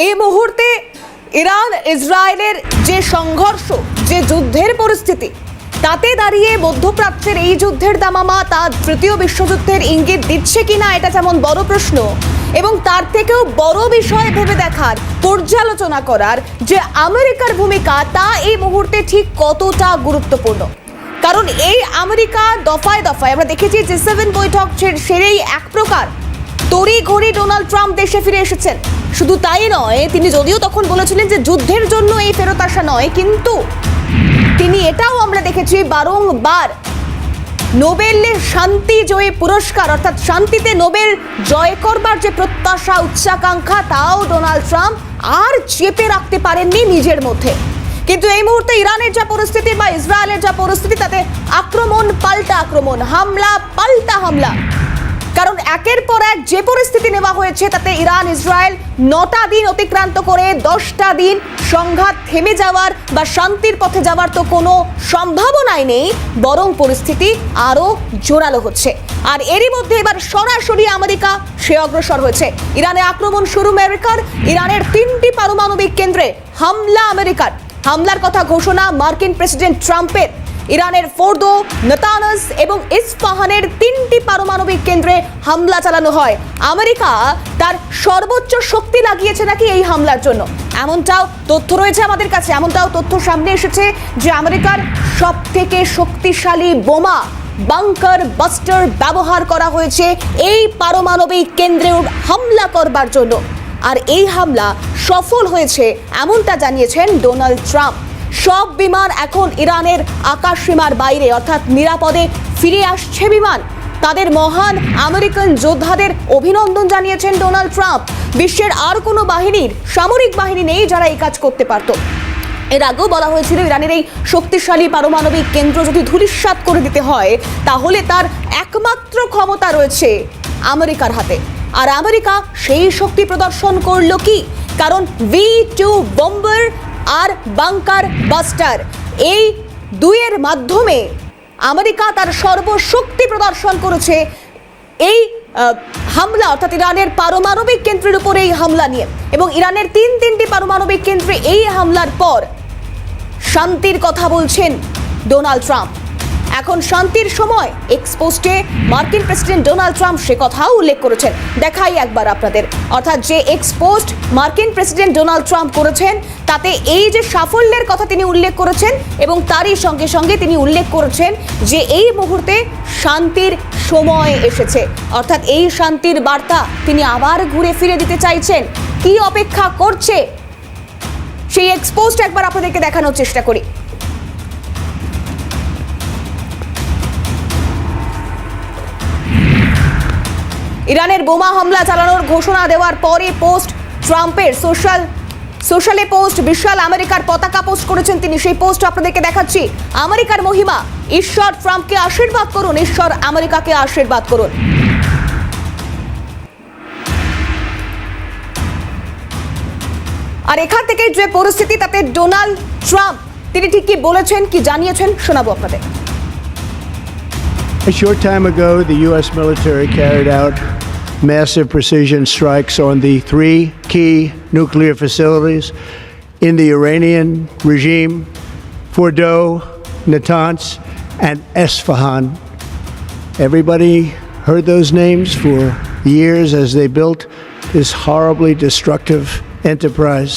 এই মুহূর্তে ইরান ইসরায়েলের যে সংঘর্ষ, যে যুদ্ধের পরিস্থিতি, তাতে দাঁড়িয়ে মধ্যপ্রাচ্যের এই যুদ্ধের দামামা তা তৃতীয় বিশ্বযুদ্ধের ইঙ্গিত দিচ্ছে কিনা, এটা যেমন বড় প্রশ্ন, এবং তার থেকেও বড় বিষয় ভেবে দেখার, পর্যালোচনা করার যে আমেরিকার ভূমিকা তা এই মুহূর্তে ঠিক কতটা গুরুত্বপূর্ণ। কারণ এই আমেরিকা দফায় দফায় আমরা দেখেছি G7 বৈঠক সেরেই এক প্রকার তড়িঘড়ি ডোনাল্ড ট্রাম্প দেশে ফিরে এসেছেন। শুধু তাই নয়, তিনি যদিও তখন বলেছিলেন যে যুদ্ধের জন্য এই ফেরত আসা নয়, কিন্তু তিনি এটাও আমরা দেখেছি বারংবার নোবেলের শান্তি জয়ী পুরস্কার অর্থাৎ শান্তিতে নোবেল জয় করবার যে প্রত্যাশা, উচ্চাকাঙ্ক্ষা, তাও ডোনাল্ড ট্রাম্প আর চেপে রাখতে পারেননি নিজের মধ্যে। কিন্তু এই মুহূর্তে ইরানের যা পরিস্থিতি বা ইসরায়েলের যা পরিস্থিতি, তাতে আক্রমণ পাল্টা আক্রমণ, হামলা পাল্টা হামলা। কারণ একের পর এক যে পরিস্থিতি নেওয়া হয়েছে, তাতে ইরান ইসরায়েল 9টা দিন অতিক্রান্ত করে 10টা দিন সংঘাত থেমে যাওয়ার বা শান্তির পথে যাওয়ার তো কোনো সম্ভাবনাই নেই, বরং পরিস্থিতি আরো জোরালো হচ্ছে। আর এরই মধ্যে এবার সরাসরি আমেরিকা সে অগ্রসর হয়েছে। ইরানে আক্রমণ শুরু আমেরিকার, ইরানের 3টি পারমাণবিক কেন্দ্রে হামলা আমেরিকার। হামলার কথা ঘোষণা মার্কিন প্রেসিডেন্ট ট্রাম্পের। ইরানের ফোর্দো, নাতানজ এবং ইস্পাহানের 3টি পারমাণবিক কেন্দ্রে হামলা চালানো হয়। আমেরিকা তার সর্বোচ্চ শক্তি লাগিয়েছে নাকি এই হামলার জন্য, এমনটাও তথ্য রয়েছে আমাদের কাছে। এমনটাও তথ্য সামনে এসেছে যে আমেরিকার সবথেকে শক্তিশালী বোমা বাংকার বাস্টার ব্যবহার করা হয়েছে এই পারমাণবিক কেন্দ্রে হামলা করবার জন্য। আর এই হামলা সফল হয়েছে এমনটা জানিয়েছেন ডোনাল্ড ট্রাম্প। সব বিমান এখন ইরানের আকাশসীমার বাইরে, অর্থাৎ নিরাপদে ফিরে আসছে বিমান। তাদের মহান আমেরিকান যোদ্ধাদের অভিনন্দন জানিয়েছেন ডোনাল্ড ট্রাম্প। বিশ্বের আর কোনো বাহিনীর, সামরিক বাহিনী নেই যারা এই কাজ করতে পারত। এর আগেও বলা হয়েছিল ইরানের এই শক্তিশালী পারমাণবিক কেন্দ্র যদি ধূলিসাৎ করে দিতে হয়, তাহলে তার একমাত্র ক্ষমতা রয়েছে আমেরিকার হাতে। আর আমেরিকা সেই শক্তি প্রদর্শন করলো কি? কারণ V2 বম্বার আর বাংকার বাস্টার, এই দুইয়ের মাধ্যমে আমেরিকা তার সর্বশক্তি প্রদর্শন করেছে এই হামলা, অর্থাৎ ইরানের পারমাণবিক কেন্দ্রের উপরে এই হামলা নিয়ে। এবং ইরানের 3টি পারমাণবিক কেন্দ্রে এই হামলার পর শান্তির কথা বলছেন ডোনাল্ড ট্রাম্প। এখন শান্তির সময়, এক্সপোস্টে মার্কিন প্রেসিডেন্ট ডোনাল্ড ট্রাম্প সে কথাও উল্লেখ করেছেন। দেখাই একবার আপনাদের, অর্থাৎ যে এক্সপোস্ট মার্কিন প্রেসিডেন্ট ডোনাল্ড ট্রাম্প করেছেন, তাতে এই যে সাফল্যের কথা তিনি উল্লেখ করেছেন, এবং তারই সঙ্গে সঙ্গে তিনি উল্লেখ করেছেন যে এই মুহূর্তে শান্তির সময় এসেছে, অর্থাৎ এই শান্তির বার্তা তিনি আবার ঘুরে ফিরে দিতে চাইছেন। কি অপেক্ষা করছে সেই এক্সপোস্ট একবার আপনাদেরকে দেখানোর চেষ্টা করি। ইরানের বোমা হামলা চালানোর ঘোষণা দেওয়ার পরে পোস্ট ট্রাম্পের সোশ্যালে পোস্ট, বিশাল আমেরিকার পতাকা পোস্ট করেছেন তিনি। সেই পোস্ট আপনাদেরকে দেখাচ্ছি। আমেরিকার মহিমা, ঈশ্বর ট্রাম্পকে আশীর্বাদ করুন, ঈশ্বর আমেরিকাকে আশীর্বাদ করুন। আর এখান থেকে যে পরিস্থিতি, তাতে ডোনাল্ড ট্রাম্প তিনি ঠিক কি বলেছেন, কি জানিয়েছেন, শোনাবো আপনাদের। A short time ago, the U.S. military carried out massive precision strikes on the 3 key nuclear facilities in the Iranian regime: Fordo, Natanz, and Esfahan. Everybody heard those names for years as they built this horribly destructive enterprise.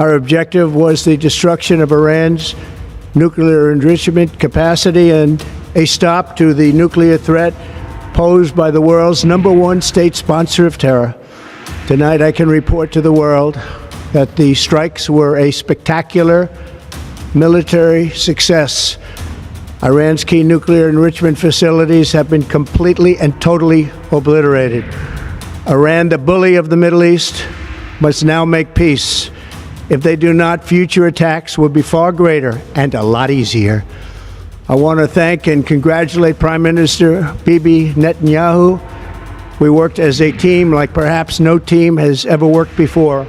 Our objective was the destruction of Iran's nuclear enrichment capacity and a stop to the nuclear threat posed by the world's #1 state sponsor of terror. Tonight I can report to the world that the strikes were a spectacular military success. Iran's key nuclear enrichment facilities have been completely and totally obliterated. Iran, the bully of the Middle East, must now make peace. If they do not, future attacks will be far greater and a lot easier. I want to thank and congratulate Prime Minister Bibi Netanyahu. We worked as a team like perhaps no team has ever worked before,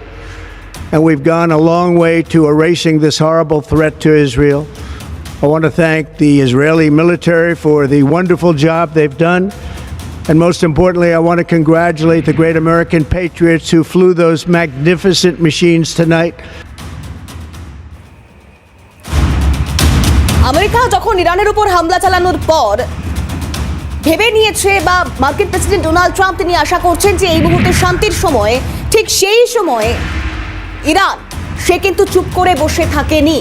and we've gone a long way to erasing this horrible threat to Israel. I want to thank the Israeli military for the wonderful job they've done. And most importantly, I want to congratulate the great American patriots who flew those magnificent machines tonight. America যখন ইরানের উপর হামলা চালানোর পর ভেবে নিয়েছে বা মার্কিন প্রেসিডেন্ট ডোনাল্ড ট্রাম্প তিনি আশা করছেন যে এই মুহূর্তে শান্তির সময়, ঠিক সেই সময়ে ইরান সে কিন্তু চুপ করে বসে থাকেনি।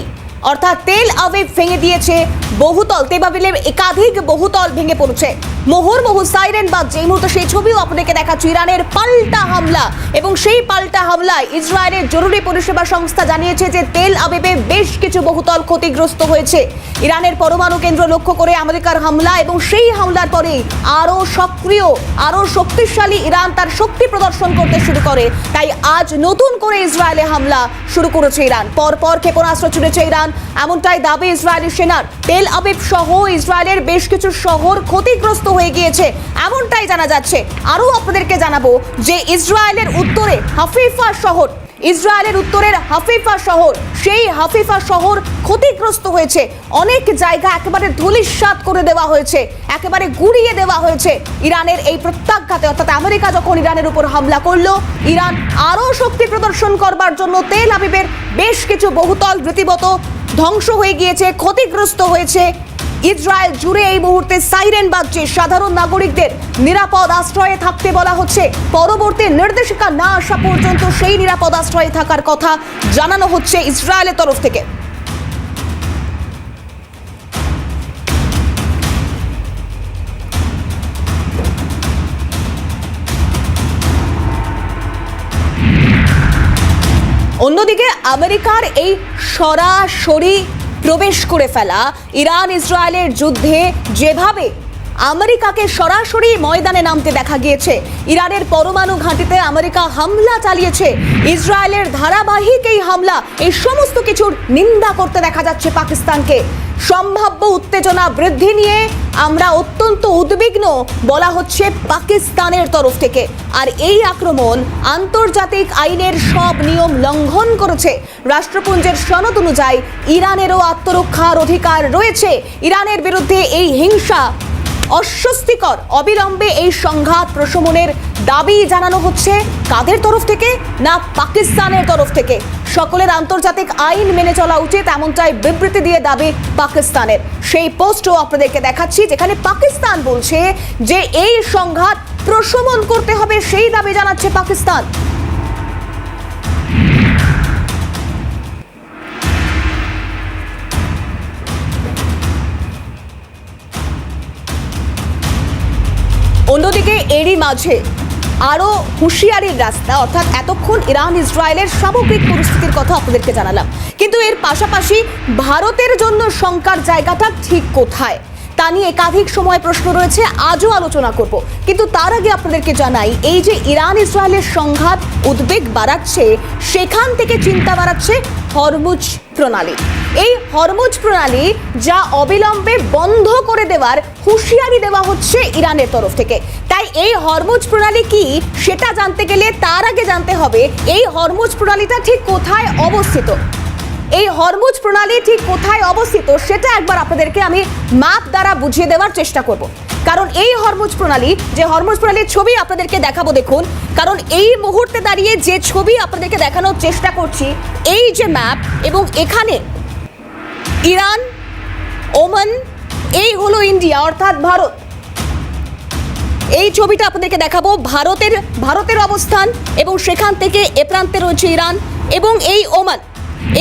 অর্থাৎ তেল আবিব ভেঙে দিয়েছে বহুতল, তেল আবিবের একাধিক বহুতল ভেঙে পড়েছে, মুহুর্মুহু সাইরেন বাজছে। এই মুহূর্তে সেই ছবিও আপনাকে দেখাচ্ছি, ইরানের পাল্টা হামলা। এবং সেই পাল্টা হামলায় ইসরায়েলের জরুরি পরিষেবা সংস্থা জানিয়েছে যে তেল আবিবে বেশ কিছু বহুতল ক্ষতিগ্রস্ত হয়েছে। ইরানের পরমাণু কেন্দ্র লক্ষ্য করে আমেরিকার হামলা, এবং সেই হামলার পরে আরও সক্রিয়, আরও শক্তিশালী ইরান তার শক্তি প্রদর্শন করতে শুরু করে। তাই আজ নতুন করে ইসরায়েলে হামলা শুরু করেছে ইরান। পরপর ক্ষেপণাস্ত্র ছুড়েছে ইরান, এমনটাই দাবি ইসরায়েলি সেনার। তেল আবিব সহ ইসরায়েলের বেশ কিছু শহর ক্ষতিগ্রস্ত হয়ে গিয়েছে, এমনটাই জানা যাচ্ছে। আরও আপনাদেরকে জানাবো যে ইসরায়েলের উত্তরে হাফিফা শহর, ইসরায়েলের উত্তরের হাফিফা শহর, সেই হাফিফা শহর ক্ষতিগ্রস্ত হয়েছে। অনেক জায়গা একেবারে ধূলিসাৎ করে দেওয়া হয়েছে, একেবারে গুড়িয়ে দেওয়া হয়েছে ইরানের এই প্রত্যাঘাতে। অর্থাৎ আমেরিকা যখন ইরানের উপর হামলা করলো, ইরান আরও শক্তি প্রদর্শন করবার জন্য তেল আবিবের বেশ কিছু বহুতল রীতিমত ধ্বংস হয়ে গিয়েছে, ক্ষতিগ্রস্ত হয়েছে। ইসরায়েল জুড়ে এই মুহূর্তে সাইরেন বাজছে, সাধারণ নাগরিকদের নিরাপদ আশ্রয়ে থাকতে বলা হচ্ছে। পরবর্তী নির্দেশিকা না আসা পর্যন্ত সেই নিরাপদ আশ্রয়ে থাকার কথা জানানো হচ্ছে ইসরায়েলের তরফ থেকে। অন্যদিকে আমেরিকার এই সরাসরি প্রবেশ করে ফেলা ইরান ইসরায়েলের যুদ্ধে যেভাবে আমেরিকাকে সরাসরি ময়দানে নামতে দেখা গিয়েছে, ইরানের পরমাণু ঘাঁটিতে আমেরিকা হামলা চালিয়েছে, ইসরায়েলের ধারাবাহিক এই হামলা, এই সমস্ত কিছুর নিন্দা করতে দেখা যাচ্ছে পাকিস্তানকে। সম্ভাব্য উত্তেজনা বৃদ্ধি নিয়ে আমরা অত্যন্ত উদ্বিগ্ন বলা হচ্ছে পাকিস্তানের তরফ থেকে। আর এই আক্রমণ আন্তর্জাতিক আইনের সব নিয়ম লঙ্ঘন করেছে। রাষ্ট্রপুঞ্জের সনদ অনুযায়ী ইরানেরও আত্মরক্ষার অধিকার রয়েছে। ইরানের বিরুদ্ধে এই হিংসা অস্বস্তিকর, অবিলম্বে এই সংঘাত প্রশমনের দাবি জানানো হচ্ছে কাদের তরফ থেকে? না, পাকিস্তানের তরফ থেকে। সকলের আন্তর্জাতিক আইন মেনে চলা উচিত, এমনটাই বিবৃতি দিয়ে দাবি পাকিস্তানের। সেই পোস্টও আপনাদেরকে দেখাচ্ছি যেখানে পাকিস্তান বলছে যে এই সংঘাত প্রশমন করতে হবে, সেই দাবি জানাচ্ছে পাকিস্তান। অন্যদিকে এরই মাঝে আরও হুঁশিয়ারির রাস্তা, অর্থাৎ এতক্ষণ ইরান ইসরায়েলের সামগ্রিক পরিস্থিতির কথা আপনাদেরকে জানালাম, কিন্তু এর পাশাপাশি ভারতের জন্য শঙ্কার জায়গাটা ঠিক কোথায় তা নিয়ে একাধিক সময় প্রশ্ন রয়েছে, আজও আলোচনা করব। কিন্তু তার আগে আপনাদেরকে জানাই, এই যে ইরান ইসরায়েলের সংঘাত উদ্বেগ বাড়াচ্ছে, সেখান থেকে চিন্তা বাড়াচ্ছে হরমুজ প্রণালী। এই হরমুজ প্রণালী যা অবিলম্বে বন্ধ করে দেওয়ার হুঁশিয়ারি দেওয়া হচ্ছে ইরানের তরফ থেকে। তাই এই হরমুজ প্রণালী কি সেটা জানতে গেলে তার আগে জানতে হবে এই হরমুজ প্রণালীটা ঠিক কোথায় অবস্থিত। এই হরমুজ প্রণালী ঠিক কোথায় অবস্থিত সেটা একবার আপনাদেরকে আমি ম্যাপ দ্বারা বুঝিয়ে দেওয়ার চেষ্টা করব। কারণ এই হরমুজ প্রণালী, যে হরমুজ প্রণালীর ছবি আপনাদেরকে দেখাবো দেখুন, কারণ এই মুহূর্তে দাঁড়িয়ে যে ছবি আপনাদেরকে দেখানোর চেষ্টা করছি, এই যে ম্যাপ, এবং এখানে ইরান, ওমান, এই হলো ইন্ডিয়া অর্থাৎ ভারত। এই ছবিটা আপনাদেরকে দেখাবো ভারতের অবস্থান, এবং সেখান থেকে এ প্রান্তে রয়েছে ইরান এবং এই ওমান।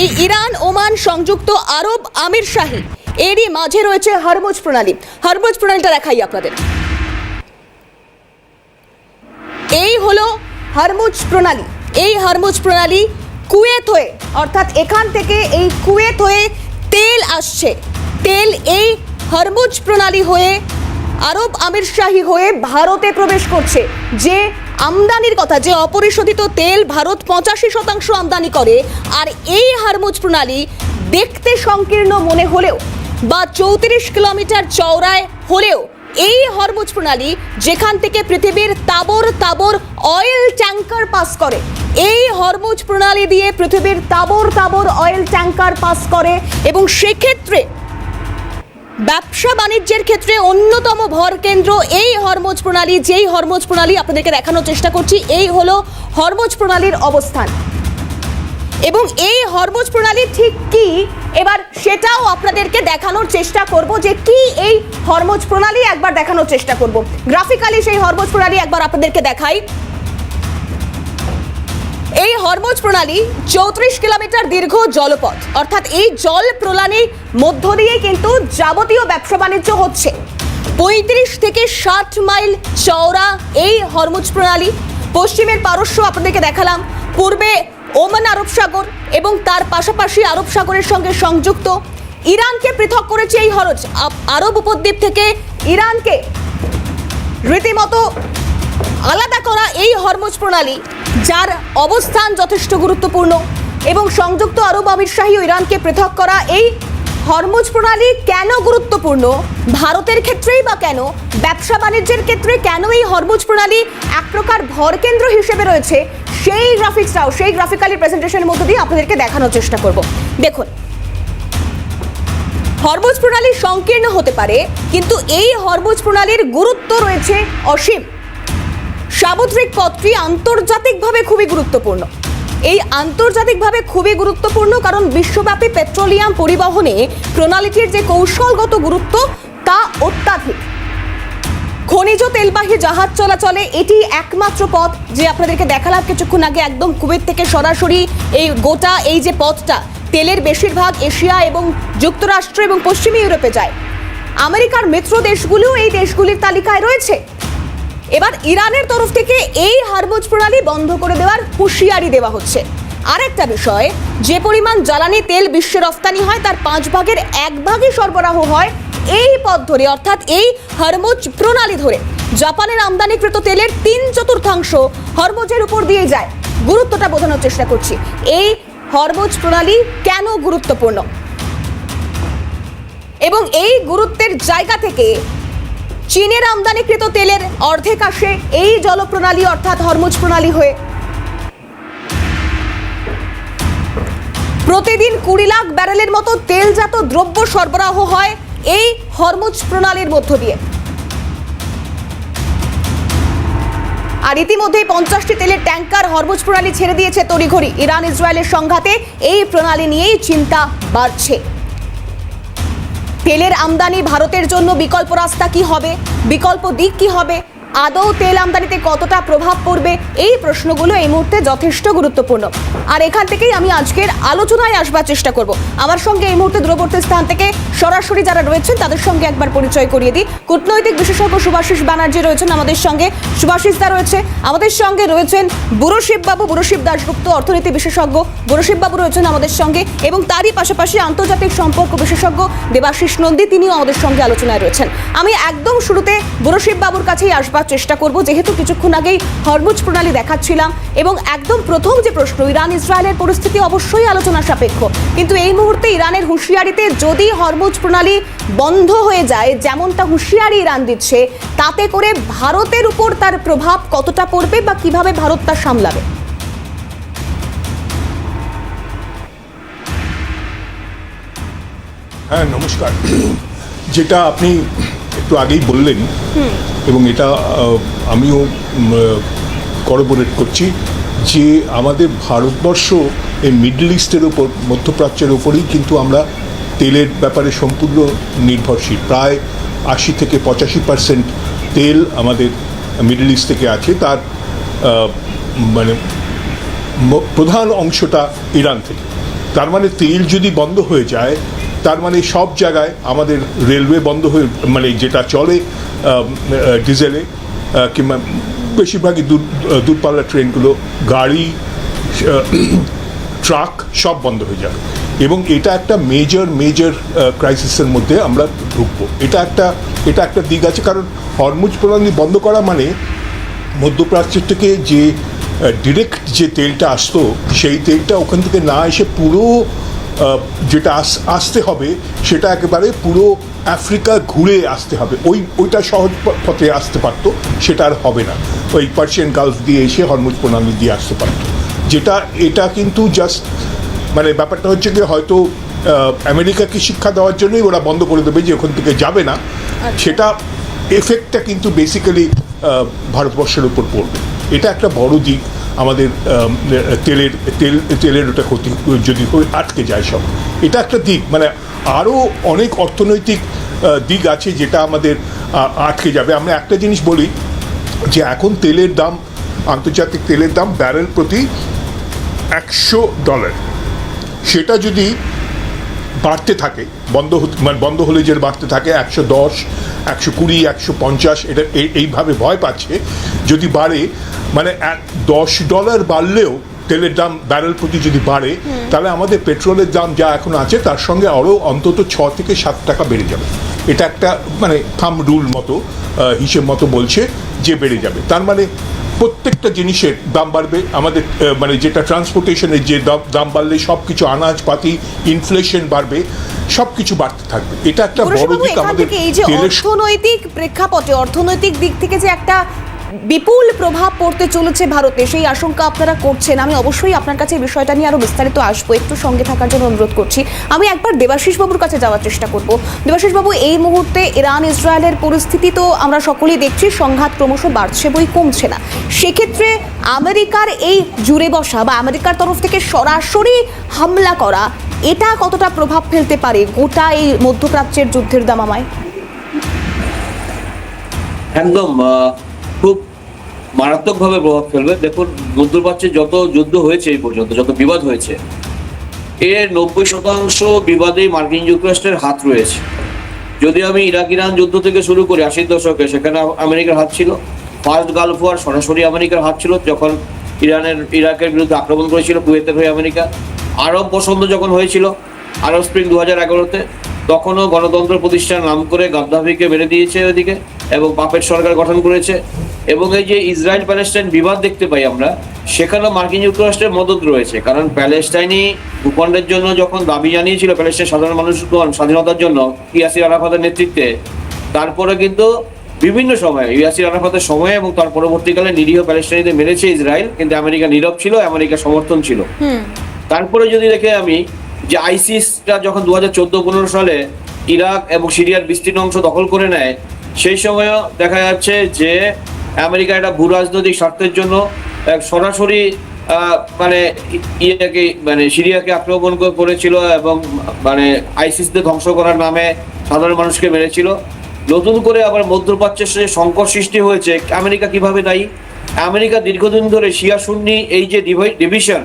এই ইরান ওমান সংযুক্ত আরব আমিরশাহী, এরই মাঝে রয়েছে হরমুজ প্রণালী। হরমুজ প্রণালীটা দেখাই আপনাদের। এই হলো হরমুজ প্রণালী। এই হরমুজ প্রণালী কুয়েত হয়ে, অর্থাৎ এখান থেকে এই কুয়েত হয়ে তেল আসছে। তেল এই হরমুজ প্রণালী হয়ে আরব আমিরশাহী হয়ে ভারতে প্রবেশ করছে। যে আমদানির কথা, যে অপরিশোধিত তেল ভারত 85% আমদানি করে, আর এই হরমুজ প্রণালী দেখতে সংকীর্ণ মনে হলেও বা 34 কিলোমিটার চওড়ায় হলেও, এই হরমুজ প্রণালী যেখান থেকে পৃথিবীর তাবর তাবর অয়েল ট্যাঙ্কার পাস করে, এই হরমুজ প্রণালী দিয়ে পৃথিবীর তাবর তাবর অয়েল ট্যাঙ্কার পাস করে, এবং সেক্ষেত্রে ব্যবসা বাণিজ্যের ক্ষেত্রে অন্যতম ভর কেন্দ্র এই হরমুজ প্রণালী। যেই হরমুজ প্রণালী আপনাদেরকে দেখানোর চেষ্টা করছি, এই হলো হরমুজ প্রণালীর অবস্থান এবং এই হরমুজ প্রণালী ঠিক কি এবার সেটাও আপনাদেরকে দেখানোর চেষ্টা করব যে কি এই হরমুজ প্রণালী একবার দেখানোর চেষ্টা করব। গ্রাফিক্যালি সেই হরমুজ প্রণালী একবার আপনাদেরকে দেখাই। এই হরমুজ প্রণালী 34 কিলোমিটার দীর্ঘ জলপথ, অর্থাৎ এই জল প্রণালীর মধ্য দিয়ে কিন্তু যাবতীয় ব্যবসা বাণিজ্য হচ্ছে। 35 থেকে 60 মাইল চওড়া এই হরমুজ প্রণালী। পশ্চিমের পারস্য আপনাদেরকে দেখালাম, পূর্বে ওমান আরব সাগর এবং তার পাশাপাশি আরব সাগরের সঙ্গে সংযুক্ত। ইরানকে পৃথক করেছে এই হরজ, আরব উপদ্বীপ থেকে ইরানকে রীতিমতো আলাদা করা এই হরমুজ প্রণালী, যার অবস্থান যথেষ্ট গুরুত্বপূর্ণ, এবং সংযুক্ত আরব আমিরশাহী ও ইরানকে পৃথক করা এই হরমুজ প্রণালী কেন গুরুত্বপূর্ণ, ভারতের ক্ষেত্রেই বা কেন, ব্যবসা বাণিজ্যের ক্ষেত্রে কেন এই হরমুজ প্রণালী এক প্রকার ভরকেন্দ্র হিসেবে রয়েছে, সেই গ্রাফিক্সটাও সেই গ্রাফিক্যালি প্রেজেন্টেশনের মধ্য দিয়ে আপনাদেরকে দেখানোর চেষ্টা করব। দেখুন, হরমুজ প্রণালী সংকীর্ণ হতে পারে, কিন্তু এই হরমুজ প্রণালীর গুরুত্ব রয়েছে অসীম। সামুদ্রিক পথটি আন্তর্জাতিকভাবে খুবই গুরুত্বপূর্ণ। এই আন্তর্জাতিকভাবে খুবই গুরুত্বপূর্ণ কারণ বিশ্বব্যাপী পেট্রোলিয়াম পরিবহনে প্রণালীটির যে কৌশলগত গুরুত্ব তা অত্যাধিক। খনিজ তেলবাহী জাহাজ চলাচলে এটি একমাত্র পথ, যে আপনাদেরকে দেখালাম কিছুক্ষণ আগে, একদম কুয়েত থেকে সরাসরি এই গোটা এই যে পথটা, তেলের বেশিরভাগ এশিয়া এবং যুক্তরাষ্ট্র এবং পশ্চিমী ইউরোপে যায়। আমেরিকার মিত্র দেশগুলো এই দেশগুলির তালিকায় রয়েছে। এবার ইরানের তরফ থেকে এই হরমুজ প্রণালী বন্ধ করে দেওয়ার হুঁশিয়ারি দেওয়া হচ্ছে। আরেকটা বিষয়, যে পরিমাণ জ্বালানি তেল বিশ্বে রফতানি হয় তার 5 ভাগের 1 ভাগই সরবরাহ হয় এই পথ ধরে, অর্থাৎ এই হরমুজ প্রণালী ধরে। জাপানের আমদানিকৃত তেলের 3/4 হরমুজের উপর দিয়ে যায়। গুরুত্বটা বোঝানোর চেষ্টা করছি, এই হরমুজ প্রণালী কেন গুরুত্বপূর্ণ এবং এই গুরুত্বের জায়গা থেকে চীনের আমদানিকৃত তেলের অর্ধেক আসে এই জলপ্রণালী অর্থাৎ হরমুজ প্রণালী হয়ে। প্রতিদিন 20 লাখ ব্যারেলের মতো তেলজাত দ্রব্য সরবরাহ হয় এই হরমুজ প্রণালীর মধ্য দিয়ে। আর ইতিমধ্যেই 50টি তেলের ট্যাঙ্কার হরমুজ প্রণালী ছেড়ে দিয়েছে তড়িঘড়ি। ইরান ইসরায়েলের সংঘাতে এই প্রণালী নিয়েই চিন্তা বাড়ছে। তেলের আমদানি ভারতের জন্য বিকল্প রাস্তা কি হবে, বিকল্প দিক কি হবে, আদৌ তেল আমদানিতে কতটা প্রভাব পড়বে, এই প্রশ্নগুলো এই মুহূর্তে যথেষ্ট গুরুত্বপূর্ণ। আর এখান থেকেই আমি আজকের আলোচনায় আসবার চেষ্টা করব। আমার সঙ্গে এই মুহূর্তে দূরবর্তী স্থান থেকে সরাসরি যারা রয়েছেন তাদের সঙ্গে একবার পরিচয় করিয়ে দিই। কূটনৈতিক বিশেষজ্ঞ শুভাশিস ব্যানার্জি রয়েছেন আমাদের সঙ্গে, শুভাশিস দা রয়েছে আমাদের সঙ্গে, রয়েছেন বুড়শিব বাবু, বুড়শিব দাশগুপ্ত অর্থনীতি বিশেষজ্ঞ, বুড়শিব বাবু রয়েছেন আমাদের সঙ্গে, এবং তারই পাশাপাশি আন্তর্জাতিক সম্পর্ক বিশেষজ্ঞ দেবাশিস নন্দী, তিনিও আমাদের সঙ্গে আলোচনায় রয়েছেন। আমি একদম শুরুতে বুড়শিব বাবুর কাছেই আসবার চেষ্টা করব, যেহেতু কিছুক্ষণ আগেই হরমুজ প্রণালী দেখাচ্ছিলাম এবং একদম প্রথম যে প্রশ্ন, ইরান ইসরায়েলের পরিস্থিতি অবশ্যই আলোচনা সাপেক্ষ, কিন্তু এই মুহূর্তে ইরানের হুঁশিয়ারিতে যদি হরমুজ প্রণালী বন্ধ হয়ে যায়, যেমনটা হুঁশিয়ারি ইরান দিচ্ছে, তাতে করে ভারতের উপর তার প্রভাব কতটা পড়বে বা কিভাবে ভারত তা সামলাবে? হ্যাঁ, নমস্কার। যেটা আপনি একটু আগেই বললেন এবং এটা আমিও করবোরেট করছি, যে আমাদের ভারতবর্ষ এই মিডল ইস্টের ওপর, মধ্যপ্রাচ্যের ওপরেই কিন্তু আমরা তেলের ব্যাপারে সম্পূর্ণ নির্ভরশীল। প্রায় 80 থেকে 85% তেল আমাদের মিডল ইস্ট থেকে আছে, তার মানে প্রধান অংশটা ইরান থেকে। তার মানে তেল যদি বন্ধ হয়ে যায়, তার মানে সব জায়গায় আমাদের রেলওয়ে বন্ধ হয়ে, মানে যেটা চলে ডিজেলে কিংবা বেশিরভাগই দূরপাল্লার ট্রেনগুলো, গাড়ি, ট্রাক সব বন্ধ হয়ে যাবে এবং এটা একটা মেজর ক্রাইসিসের মধ্যে আমরা ঢুকবো। এটা একটা দিক আছে, কারণ হরমুজ প্রণালী বন্ধ করা মানে মধ্যপ্রাচ্যের থেকে যে ডিরেক্ট যে তেলটা আসতো, সেই তেলটা ওখান থেকে না এসে পুরো যেটা আসতে হবে সেটা একেবারে পুরো আফ্রিকা ঘুরে আসতে হবে। ওইটা সহজ পথে আসতে পারতো, সেটা আর হবে না। ওই পার্সিয়ান গালফ দিয়ে এসে হরমুজ প্রণালী দিয়ে আসতে পারতো, এটা কিন্তু জাস্ট মানে ব্যাপারটা হচ্ছে কি, হয়তো আমেরিকাকে শিক্ষা দেওয়ার জন্যই ওরা বন্ধ করে দেবে যে ওখান থেকে যাবে না, সেটা এফেক্টটা কিন্তু বেসিক্যালি ভারতবর্ষের উপর পড়বে। এটা একটা বড় দিক আমাদের তেলের ওটা ক্ষতি যদি আটকে যায় সব, এটা একটা দিক। মানে আরও অনেক অর্থনৈতিক দিক আছে যেটা আমাদের আটকে যাবে। আমরা একটা জিনিস বলি যে এখন তেলের দাম, আন্তর্জাতিক তেলের দাম ব্যারেল প্রতি $100, সেটা যদি বাড়তে থাকে, বন্ধ হলে যে বাড়তে থাকে 110, 120, 150, এটা এইভাবে ভয় পাচ্ছে। যদি বাড়ে মানে $10 বাড়লেও তেলের দাম ব্যারেল প্রতি যদি বাড়ে, তাহলে আমাদের পেট্রোলের দাম যা এখন আছে তার সঙ্গে আরও অন্তত 6 থেকে 7 টাকা বেড়ে যাবে। এটা একটা মানে থাম রুল মতো, হিসেব মতো বলছে যে বেড়ে যাবে। তার মানে প্রত্যেকটা জিনিসের দাম বাড়বে। আমাদের মানে যেটা ট্রান্সপোর্টেশনের যে দাম বাড়লে সব কিছু, আনাজপাতি, ইনফ্লেশন বাড়বে, সব কিছু বাড়তে থাকবে। এটা একটা বড় দিক আমাদের অর্থনৈতিক প্রেক্ষাপটে, অর্থনৈতিক দিক থেকে যে একটা বিপুল প্রভাব পড়তে চলেছে ভারতে, সেই আশঙ্কা আপনারা করছেন। আমি অবশ্যই আপনার কাছে এই বিষয়টা নিয়ে আরো বিস্তারিত আসবো, একটু সঙ্গে থাকার জন্য অনুরোধ করছি। আমি একবার দেবাশিস বাবুর কাছে যাওয়ার চেষ্টা করব। দেবাশিস বাবু, এই মুহূর্তে ইরান ইসরায়েলের পরিস্থিতি তো আমরা সকলেই দেখছি, সংঘাত ক্রমশ বাড়ছে বই কমছে না। সেক্ষেত্রে আমেরিকার এই জুড়ে বসা বা আমেরিকার তরফ থেকে সরাসরি হামলা করা, এটা কতটা প্রভাব ফেলতে পারে গোটা এই মধ্যপ্রাচ্যের যুদ্ধের দামামায়? একদম খুব মারাত্মকভাবে প্রভাব ফেলবে। দেখুন, মধ্যপ্রাচ্যে যত যুদ্ধ হয়েছে এই পর্যন্ত, যত বিবাদ হয়েছে, এর 90% বিবাদেই মার্কিন যুক্তরাষ্ট্রের হাত রয়েছে। যদি আমি ইরাক ইরান যুদ্ধ থেকে শুরু করি 80-র দশকে, সেখানে আমেরিকার হাত ছিল। ফার্স্ট গালফ ওয়ার সরাসরি আমেরিকার হাত ছিল, যখন ইরাকের বিরুদ্ধে আক্রমণ করেছিল কুয়েতের হয়ে আমেরিকা। আরব বসন্ত যখন হয়েছিল, আরব স্প্রিং 2011-তে, তখনও গণতন্ত্র প্রতিষ্ঠার নাম করে গাদ্দাফিকে মেরে দিয়েছে ওইদিকে এবং পাপেট সরকার গঠন করেছে। এবং এই যে ইসরায়েল প্যালেস্টাইন বিবাদ দেখতে পাই আমরা, সেখানেও মার্কিন যুক্তরাষ্ট্রের মদত রয়েছে। কারণ প্যালেস্টাইনি ভূখণ্ডের জন্য যখন দাবি জানিয়েছিল প্যালেস্টাইন সাধারণ মানুষগণ স্বাধীনতার জন্য ইয়াসির আরাফাতের নেতৃত্বে, তারপরে কিন্তু বিভিন্ন সময়ে ইয়াসির আরাফাতের সময়ে এবং তার পরবর্তীকালে নিরীহ প্যালেস্টাইনিদের মেরেছে ইসরায়েল, কিন্তু আমেরিকা নীরব ছিল, আমেরিকা সমর্থন ছিল। তারপরে যদি দেখে আমি যে আইসিসটা যখন 2014-15 সালে ইরাক এবং সিরিয়ার বিস্তীর্ণ অংশ দখল করে নেয়, সেই সময়ও দেখা যাচ্ছে যে আমেরিকা একটা ভূ রাজনৈতিক স্বার্থের জন্য সরাসরি মানে সিরিয়াকে আক্রমণ করেছিল এবং মানে আইসিসদের ধ্বংস করার নামে সাধারণ মানুষকে মেরেছিল। নতুন করে আবার মধ্যপ্রাচ্যের সাথে সংকট সৃষ্টি হয়েছে। আমেরিকা কিভাবে দায়ী? আমেরিকা দীর্ঘদিন ধরে শিয়া সুন্নি এই যে ডিভিশন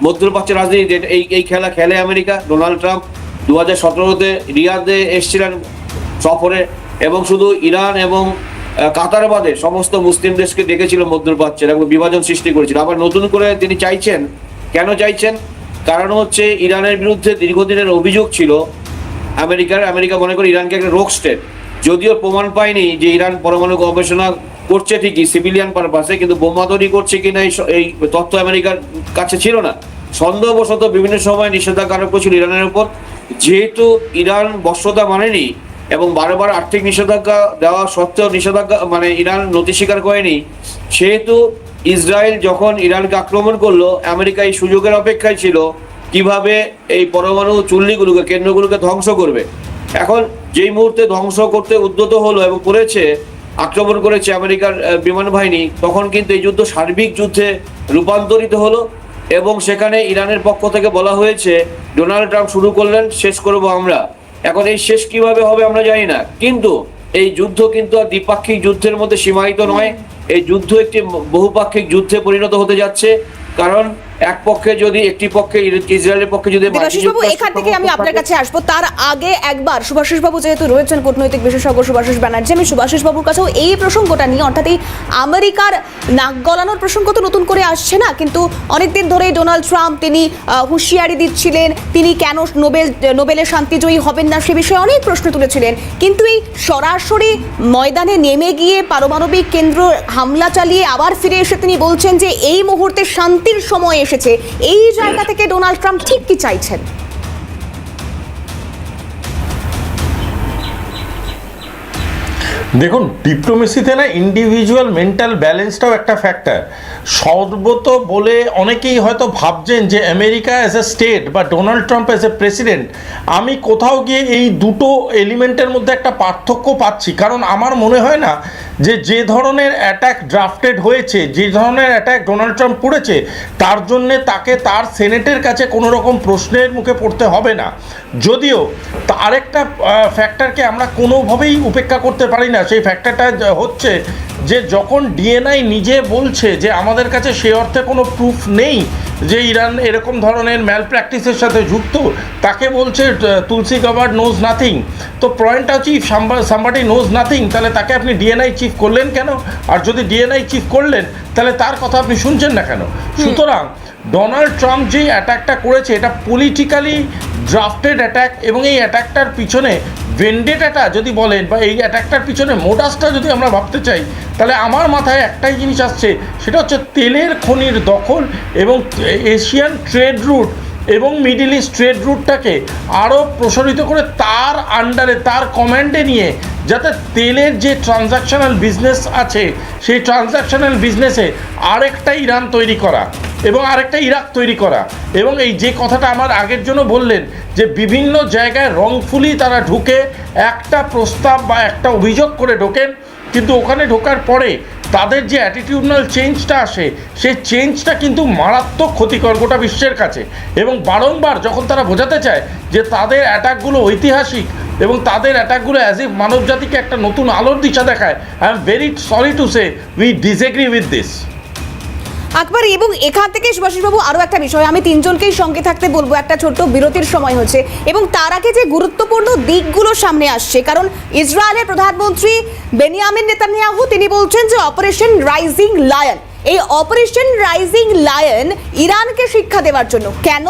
মধ্যপ্রাচ্যের রাজনীতিতে, এই খেলা খেলে আমেরিকা। ডোনাল্ড ট্রাম্প 2017-তে রিয়াদে এসেছিলেন সফরে এবং শুধু ইরান এবং কাতার বাদে সমস্ত মুসলিম দেশকে ডেকেছিল মধ্যপ্রাচ্যের এবং বিভাজন সৃষ্টি করেছিল। আবার নতুন করে তিনি চাইছেন, কেন চাইছেন? কারণ হচ্ছে ইরানের বিরুদ্ধে দীর্ঘদিনের অভিযোগ ছিল আমেরিকা মনে করে ইরানকে একটা রোগ স্টেট, যদিও প্রমাণ পায়নি যে ইরান পরমাণু গবেষণা করছে ঠিকই সিভিলিয়ান পারপাসে, কিন্তু বোমা তৈরি করছে কিনা এই তথ্য আমেরিকার কাছে ছিল না। সন্দেহবশত বিভিন্ন সময় নিষেধাজ্ঞা আরোপ করেছিল ইরানের উপর। যেহেতু ইরান বশ্যতা মানেনি এবং বারবার আর্থিক নিষেধাজ্ঞা দেওয়া সত্ত্বেও মানে ইরান নতি স্বীকার করেনি, সেহেতু ইসরায়েল যখন ইরানকে আক্রমণ করলো, আমেরিকা এই সুযোগের অপেক্ষায় ছিল কিভাবে এই পরমাণু চুল্লিগুলোকে, কেন্দ্রগুলোকে ধ্বংস করবে। এখন যেই মুহূর্তে ধ্বংস করতে উদ্যত হলো এবং করেছে, আক্রমণ করেছে আমেরিকার বিমান বাহিনী, তখন কিন্তু এই যুদ্ধ সার্বিক যুদ্ধে রূপান্তরিত হলো এবং সেখানে ইরানের পক্ষ থেকে বলা হয়েছে ডোনাল্ড ট্রাম্প শুরু করলেন, শেষ করব আমরা। এখন এই শেষ কিভাবে হবে আমরা জানি না, কিন্তু এই যুদ্ধ কিন্তু আর দ্বিপাক্ষিক যুদ্ধের মধ্যে সীমায়িত নয়। এই যুদ্ধ একটি বহুপাক্ষিক যুদ্ধে পরিণত হতে যাচ্ছে। কারণ এক পক্ষে যদি একটি পক্ষে ইসরায়েলের পক্ষে যদি দেবাশিসবাবু, এখান থেকে আমি আপনার কাছে আসবো, তার আগে একবার সুভাষিসবাবু যেহেতু রয়েছেন কূটনৈতিক বিশেষজ্ঞ সুভাষিস ব্যানার্জি, আমি সুভাষিসবাবুর কাছেও এই প্রসঙ্গটা নিয়ে, অর্থাৎ এই আমেরিকার নাক গলানোর প্রসঙ্গ তো নতুন করে আসছে না, কিন্তু অনেকদিন ধরে ডোনাল্ড ট্রাম্প তিনি হুঁশিয়ারি দিচ্ছিলেন, তিনি কেন নোবেলের শান্তিজয়ী হবেন না সে বিষয়ে অনেক প্রশ্ন তুলেছিলেন। কিন্তু এই সরাসরি ময়দানে নেমে গিয়ে পারমাণবিক কেন্দ্র হামলা চালিয়ে আবার ফিরে এসে তিনি বলছেন যে এই মুহূর্তে শান্তির সময় এসেছে। এই জায়গা থেকে ডোনাল্ড ট্রাম্প ঠিক কি চাইছেন? দেখুন, ডিপ্লোমেসিতে না ইন্ডিভিজুয়াল মেন্টাল ব্যালেন্সটাও একটা ফ্যাক্টর। সর্বত বলে অনেকেই হয়তো ভাবছেন যে আমেরিকা অ্যাজ এ স্টেট বা Donald Trump as a president, আমি কোথাও গিয়ে এই দুটো এলিমেন্টের মধ্যে একটা পার্থক্য পাচ্ছি। কারণ আমার মনে হয় না যে ধরনের অ্যাটাক ড্রাফটেড হয়েছে, যে ধরনের অ্যাটাক ডোনাল্ড ট্রাম্প করেছে, তার জন্যে তাকে তার সেনেটের কাছে কোনো রকম প্রশ্নের মুখে পড়তে হবে না। যদিও আরেকটা ফ্যাক্টরকে আমরা কোনোভাবেই উপেক্ষা করতে পারি না, সেই ফ্যাক্টরটা হচ্ছে যে যখন ডিএনআই নিজে বলছে যে আমাদের কাছে সে অর্থে কোনো প্রুফ নেই যে ইরান এরকম ধরনের ম্যাল প্র্যাকটিসের সাথে যুক্ত, তাকে বলছে তুলসী গাবার্ড নোজ নাথিং। তো পয়েন্টটা হচ্ছে ইফ সামবাডি নোজ নাথিং, তাহলে তাকে আপনি ডিএনআই চিফ করলেন কেন? আর যদি ডিএনআই চিফ করলেন তাহলে তার কথা আপনি শুনছেন না কেন? সুতরাং ডোনাল্ড ট্রাম্প যে অ্যাটাকটা করেছে এটা পলিটিক্যালি ড্রাফটেড অ্যাটাক, এবং এই অ্যাটাকটার পিছনে ভেন্ডেটাটা যদি বলেন বা এই অ্যাটাকটার পিছনে মোটাসটা যদি আমরা ভাবতে চাই, তাহলে আমার মাথায় একটাই জিনিস আসছে, সেটা হচ্ছে তেলের খনির দখল এবং এশিয়ান ট্রেড রুট এবং মিডল ইস্ট ট্রেড রুটটাকে আরও প্রসারিত করে তার আন্ডারে, তার কমান্ডে নিয়ে, যাতে তেলের যে ট্রানজাকশনাল বিজনেস আছে সেই ট্রানজাকশনাল বিজনেসে আরেকটা ইরান তৈরি করা এবং আরেকটা ইরাক তৈরি করা। এবং এই যে কথাটা আমার আগের জন্য বললেন যে বিভিন্ন জায়গায় রংফুলি তারা ঢুকে একটা প্রস্তাব বা একটা অভিযোগ করে ঢোকেন, কিন্তু ওখানে ঢোকার পরে তাদের যে অ্যাটিটিউডনাল চেঞ্জটা আসে সেই চেঞ্জটা কিন্তু মারাত্মক ক্ষতিকর গোটা বিশ্বের কাছে। এবং বারংবার যখন তারা বোঝাতে চায় যে তাদের অ্যাটাকগুলো ঐতিহাসিক এবং তাদের অ্যাটাকগুলো অ্যাজ ইফ মানবজাতিকে একটা নতুন আলোর দিশা দেখায়, I am very sorry to say we disagree with this. Akbar, এবং এখান থেকে সুভাষিসবাবু আরও একটা বিষয় আমি তিনজনকেই সঙ্গে থাকতে বলবো, একটা ছোট্ট বিরতির সময় হচ্ছে এবং তার আগে যে গুরুত্বপূর্ণ দিকগুলো সামনে আসছে, কারণ ইসরায়েলের প্রধানমন্ত্রী বেনিয়ামিন নেতানিয়াহু তিনি বলছেন যে অপারেশন রাইজিং লায়ন, এই অপারেশন রাইজিং লায়ন ইরানকে শিক্ষা দেওয়ার জন্য। কেন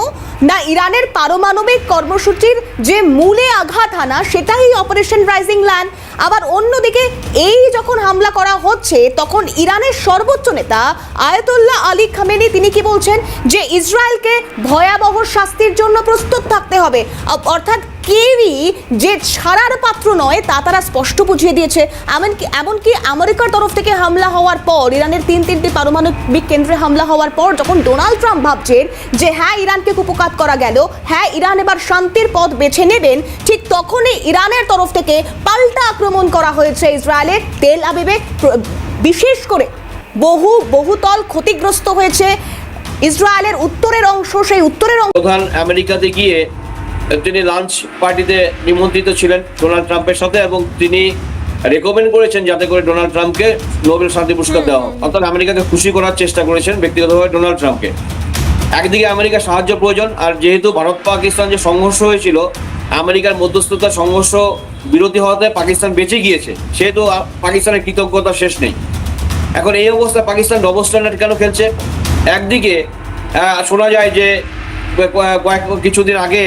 না, ইরানের পারমাণবিক কর্মসূচির যে মূলে আঘাত হানা সেটাই অপারেশন রাইজিং লায়ন। আবার অন্যদিকে এই যখন হামলা করা হচ্ছে তখন ইরানের সর্বোচ্চ নেতা আয়াতুল্লাহ আলী খামেনি তিনি কি বলছেন যে ইসরায়েলকে ভয়াবহ শাস্তির জন্য প্রস্তুত থাকতে হবে, অর্থাৎ কেউই যে ছাড়ার পাত্র নয় তা তারা স্পষ্ট বুঝিয়ে দিয়েছে। এমনকি আমেরিকার তরফ থেকে হামলা হওয়ার পর, ইরানের তিনটি পারমাণবিক কেন্দ্রে হামলা হওয়ার পর যখন ডোনাল্ড ট্রাম্প ভাবছেন যে হ্যাঁ ইরানকে কুপকাত করা গেল, হ্যাঁ ইরান এবার শান্তির পথ বেছে নেবেন, ঠিক তখনই ইরানের তরফ থেকে পাল্টা আক্রমণ করা হয়েছে ইসরায়েলের তেল আবিবে। বিশেষ করে বহুতল ক্ষতিগ্রস্ত হয়েছে ইসরায়েলের উত্তরের অংশ, সেই উত্তরের অংশ। প্রধান আমেরিকাতে গিয়ে তিনি লাঞ্চ পার্টিতে নিমন্ত্রিত ছিলেন ডোনাল্ড ট্রাম্পের সাথে, এবং তিনি রেকমেন্ড করেছেন যাতে করে ডোনাল্ড ট্রাম্পকে নোবেল শান্তি পুরস্কার দেওয়া হয়। অর্থাৎ আমেরিকাকে খুশি করার চেষ্টা করেছেন ব্যক্তিগতভাবে ডোনাল্ড ট্রাম্পকে। একদিকে আমেরিকার সাহায্য প্রয়োজন, আর যেহেতু ভারত পাকিস্তান যে সংঘর্ষ হয়েছিল, আমেরিকার মধ্যস্থতার সংঘর্ষ বিরতি হওয়াতে পাকিস্তান বেঁচে গিয়েছে, সেহেতু পাকিস্তানের কৃতজ্ঞতা শেষ নেই। এখন এই অবস্থায় পাকিস্তান ডবল স্ট্যান্ডার্ড কেন খেলছে? একদিকে শোনা যায় যে কিছুদিন আগে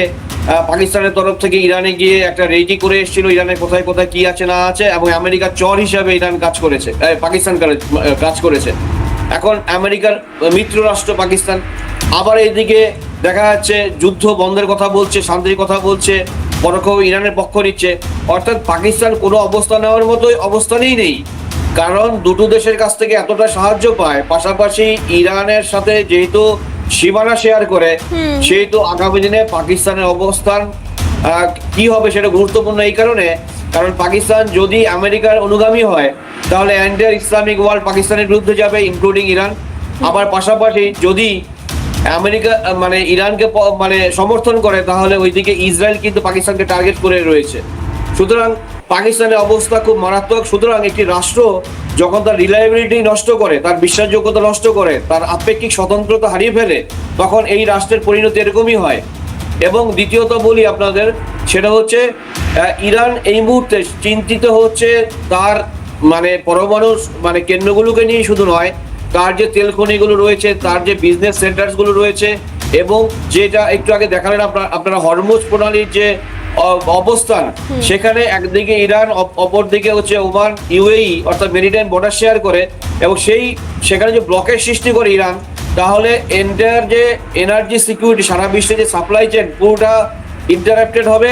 পাকিস্তানের তরফ থেকে ইরানে গিয়ে একটা রেডি করে এসেছিল ইরানের কোথায় কোথায় কি আছে না আছে, এবং আমেরিকার চর হিসাবে ইরান কাজ করেছে, পাকিস্তান কাজ করেছে। এখন আমেরিকার মিত্র রাষ্ট্র পাকিস্তান আবার এইদিকে দেখা যাচ্ছে যুদ্ধ বন্ধের কথা বলছে, শান্তির কথা বলছে, পরোক্ষভাবে ইরানের পক্ষ নিচ্ছে। অর্থাৎ পাকিস্তান কোনো অবস্থান নেওয়ার মতোই অবস্থানেই নেই, কারণ দুটো দেশের কাছ থেকে এতটা সাহায্য পায়, পাশাপাশি ইরানের সাথে যেহেতু সীমানা শেয়ার করে, সেহেতু আগামী দিনে পাকিস্তানের অবস্থান কি হবে সেটা গুরুত্বপূর্ণ। এই কারণ পাকিস্তান যদি আমেরিকার অনুগামী হয় তাহলে এন্টায়ার ইসলামিক ওয়ার্ল্ড পাকিস্তানের বিরুদ্ধে যাবে, ইনক্লুডিং ইরান। আবার পাশাপাশি যদি আমেরিকা ইরানকে সমর্থন করে, তাহলে ওইদিকে ইসরায়েল কিন্তু পাকিস্তানকে টার্গেট করে রয়েছে। সুতরাং পাকিস্তানের অবস্থা খুব মারাত্মক। সুতরাং একটি রাষ্ট্র যখন তার রিলায়েবিলিটি নষ্ট করে, তার বিশ্বাসযোগ্যতা নষ্ট করে, তার আপেক্ষিক স্বতন্ত্রতা হারিয়ে ফেলে, তখন এই রাষ্ট্রের পরিণতি এরকমই হয়। এবং দ্বিতীয়ত বলি আপনাদের, সেটা হচ্ছে ইরান এই মুহূর্তে চিন্তিত হচ্ছে তার পরমাণু কেন্দ্রগুলোকে নিয়ে শুধু নয়, তার যে তেল খনিগুলো রয়েছে, তার যে বিজনেস সেন্টারসগুলো রয়েছে, এবং যেটা একটু আগে দেখালেন আপনারা হরমুজ প্রণালীর যে অবস্থান, সেখানে একদিকে ইরান, অপরদিকে হচ্ছে ওমান, ইউএই অর্থাৎ মেরিটাইম বর্ডার শেয়ার করে, এবং সেখানে যে ব্লকের সৃষ্টি করে ইরান, তাহলে এন্টায়ার যে এনার্জি সিকিউরিটি, সারা বিশ্বে যে সাপ্লাই চেন, পুরোটা ইন্টারাপ্টেড হবে।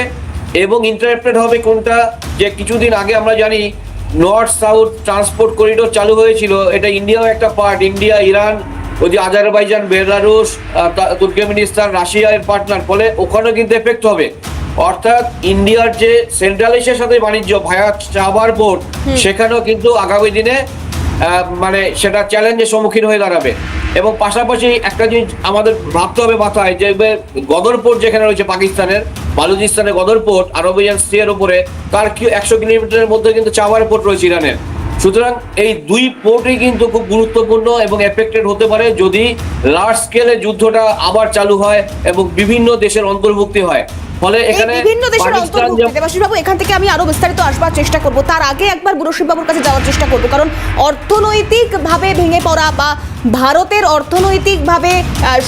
এবং ইন্টারাপ্টেড হবে কোনটা, যে কিছুদিন আগে আমরা জানি নর্থ সাউথ ট্রান্সপোর্ট করিডোর চালু হয়েছিল, এটা ইন্ডিয়াও একটা পার্ট। ইন্ডিয়া, ইরান, ওই আজারবাইজান, বেলারুশ, তুর্কমেনিস্তান, রাশিয়ার পার্টনার, ফলে ওখানেও কিন্তু এফেক্ট হবে। অর্থাৎ ইন্ডিয়ার যে সেন্ট্রাল এশিয়ার সাথে বাণিজ্য ভায়া চাবার পোর্ট, সেখানেও কিন্তু আগামী দিনে মানে সেটা চ্যালেঞ্জের সম্মুখীন হয়ে দাঁড়াবে। এবং পাশাপাশি একটা জিনিস আমাদের ভাবতে হবে মাথায়, যে গদর পোর্ট যেখানে রয়েছে পাকিস্তানের, বালুচিস্তানের গদর পোর্ট আরবিয়ান সির উপরে, তার 100 কিলোমিটারের মধ্যে কিন্তু চাবার পোর্ট রয়েছে ইরানের। সুতরাং এই দুই পোর্টই কিন্তু খুব গুরুত্বপূর্ণ এবং এফেক্টেড হতে পারে যদি লার্জ স্কেলে যুদ্ধটা আবার চালু হয় এবং বিভিন্ন দেশের অন্তর্ভুক্তি হয়। ফলে এখানে বিভিন্ন দেশের অন্তর্ভুক্তি, দেবাশিস বাবু এখান থেকে আমি আরো বিস্তারিত আসবার চেষ্টা করব, তার আগে একবার বুরশিদ বাবুর কাছে যাওয়ার চেষ্টা করব, কারণ অর্থনৈতিকভাবে ভেঙে পড়া বা ভারতের অর্থনৈতিকভাবে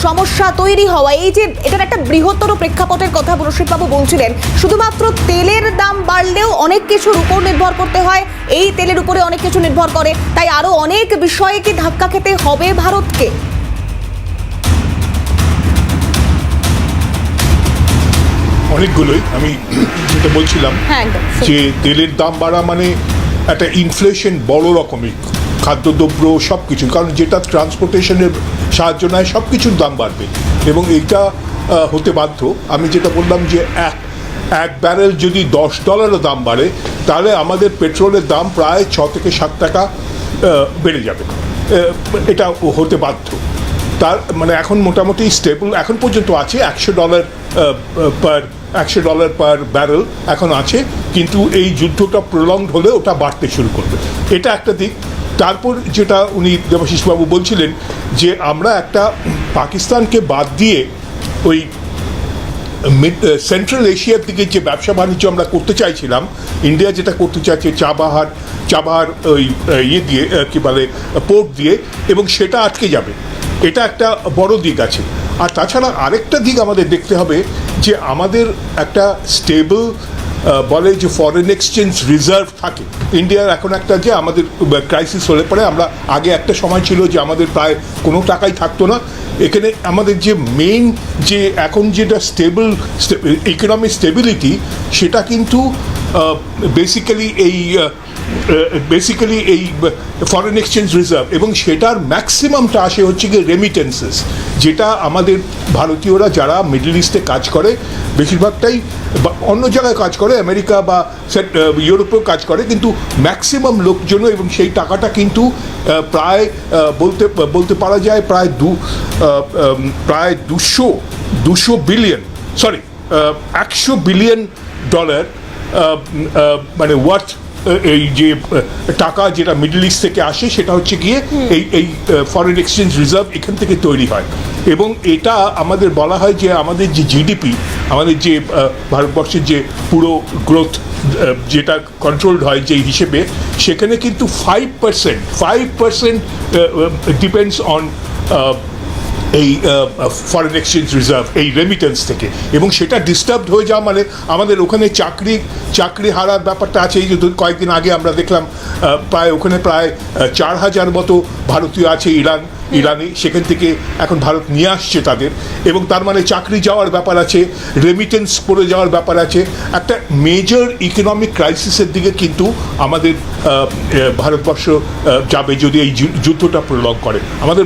সমস্যা তৈরি হওয়া, এই যে এটার একটা বৃহত্তর প্রেক্ষাপটের কথা বুরশিদ বাবু বলছিলেন। শুধুমাত্র তেলের দাম বাড়লেও অনেক কিছুর উপর নির্ভর করতে হয়, এই তেলের উপরে অনেক কিছু নির্ভর করে, তাই আরো অনেক বিষয়ে কি ধাক্কা খেতে হবে ভারতকে? অনেকগুলোই, আমি যেটা বলছিলাম হ্যাঁ, একদম। যে তেলের দাম বাড়া মানে একটা ইনফ্লেশন বড় রকমের, খাদ্যদ্রব্য সব কিছু, কারণ যেটা ট্রান্সপোর্টেশনের সাহায্য নেয় সব কিছুর দাম বাড়বে এবং এইটা হতে বাধ্য। আমি যেটা বললাম যে এক ব্যারেল যদি $10 দাম বাড়ে, তাহলে আমাদের পেট্রোলের দাম প্রায় 6 থেকে 7 টাকা বেড়ে যাবে, এটা হতে বাধ্য। তার মানে এখন মোটামুটি স্টেবল এখন পর্যন্ত আছে $100 পার ব্যারেল এখন আছে, কিন্তু এই যুদ্ধটা প্রলংড হলে ওটা বাড়তে শুরু করবে, এটা একটা দিক। তারপর যেটা উনি দেবাশিসবাবু বলছিলেন যে আমরা একটা পাকিস্তানকে বাদ দিয়ে ওই সেন্ট্রাল এশিয়ার দিকে যে ব্যবসা বাণিজ্য আমরা করতে চাইছিলাম, ইন্ডিয়া যেটা করতে চাইছে চাবাহার ওই ইয়ে দিয়ে কী বলে পোর্ট দিয়ে, এবং সেটা আটকে যাবে, এটা একটা বড় দিক আছে। আর তাছাড়া আরেকটা দিক আমাদের দেখতে হবে যে আমাদের একটা স্টেবল বলে যে ফরেন এক্সচেঞ্জ রিজার্ভ থাকে ইন্ডিয়ার। এখন একটা যে আমাদের ক্রাইসিস হলে পরে আমরা আগে একটা সময় ছিল যে আমাদের প্রায় কোনো টাকাই থাকতো না, এখানে আমাদের যে মেইন যে এখন যেটা স্টেবল ইকোনমিক স্টেবিলিটি, সেটা কিন্তু বেসিক্যালি এই ফরেন এক্সচেঞ্জ রিজার্ভ, এবং সেটার ম্যাক্সিমামটা আসে হচ্ছে গিয়ে রেমিটেন্সেস, যেটা আমাদের ভারতীয়রা যারা মিডল ইস্টে কাজ করে বেশিরভাগটাই অন্য জায়গায় কাজ করে, আমেরিকা বা ইউরোপেও কাজ করে, কিন্তু ম্যাক্সিমাম লোকজন, এবং সেই টাকাটা কিন্তু প্রায় বলতে পারা যায় প্রায় 100 বিলিয়ন ডলার মানে ওয়ার্থ এই যে টাকা যেটা মিডল ইস্ট থেকে আসে, সেটা হচ্ছে গিয়ে এই ফরেন এক্সচেঞ্জ রিজার্ভ এখান থেকে তৈরি হয়। এবং এটা আমাদের বলা হয় যে আমাদের যে জিডিপি, আমাদের যে ভারতবর্ষের যে পুরো গ্রোথ যেটা কন্ট্রোলড হয় যেই হিসেবে, সেখানে কিন্তু 5% ডিপেন্ডস অন এই ফরেন এক্সচেঞ্জ রিজার্ভ, এই রেমিটেন্স থেকে, এবং সেটা ডিস্টার্বড হয়ে যাওয়া মানে আমাদের ওখানে চাকরি হারার ব্যাপারটা আছে। এই যে কয়েকদিন আগে আমরা দেখলাম ওখানে প্রায় 4,000 মতো ভারতীয় আছে ইরানে, সেখান থেকে এখন ভারত নিয়ে আসছে তাদের, এবং তার মানে চাকরি যাওয়ার ব্যাপার আছে, রেমিটেন্স পড়ে যাওয়ার ব্যাপার আছে, একটা মেজর ইকোনমিক ক্রাইসিসের দিকে কিন্তু আমাদের ভারতবর্ষ যাবে যদি এই যুদ্ধটা প্রলং করে, আমাদের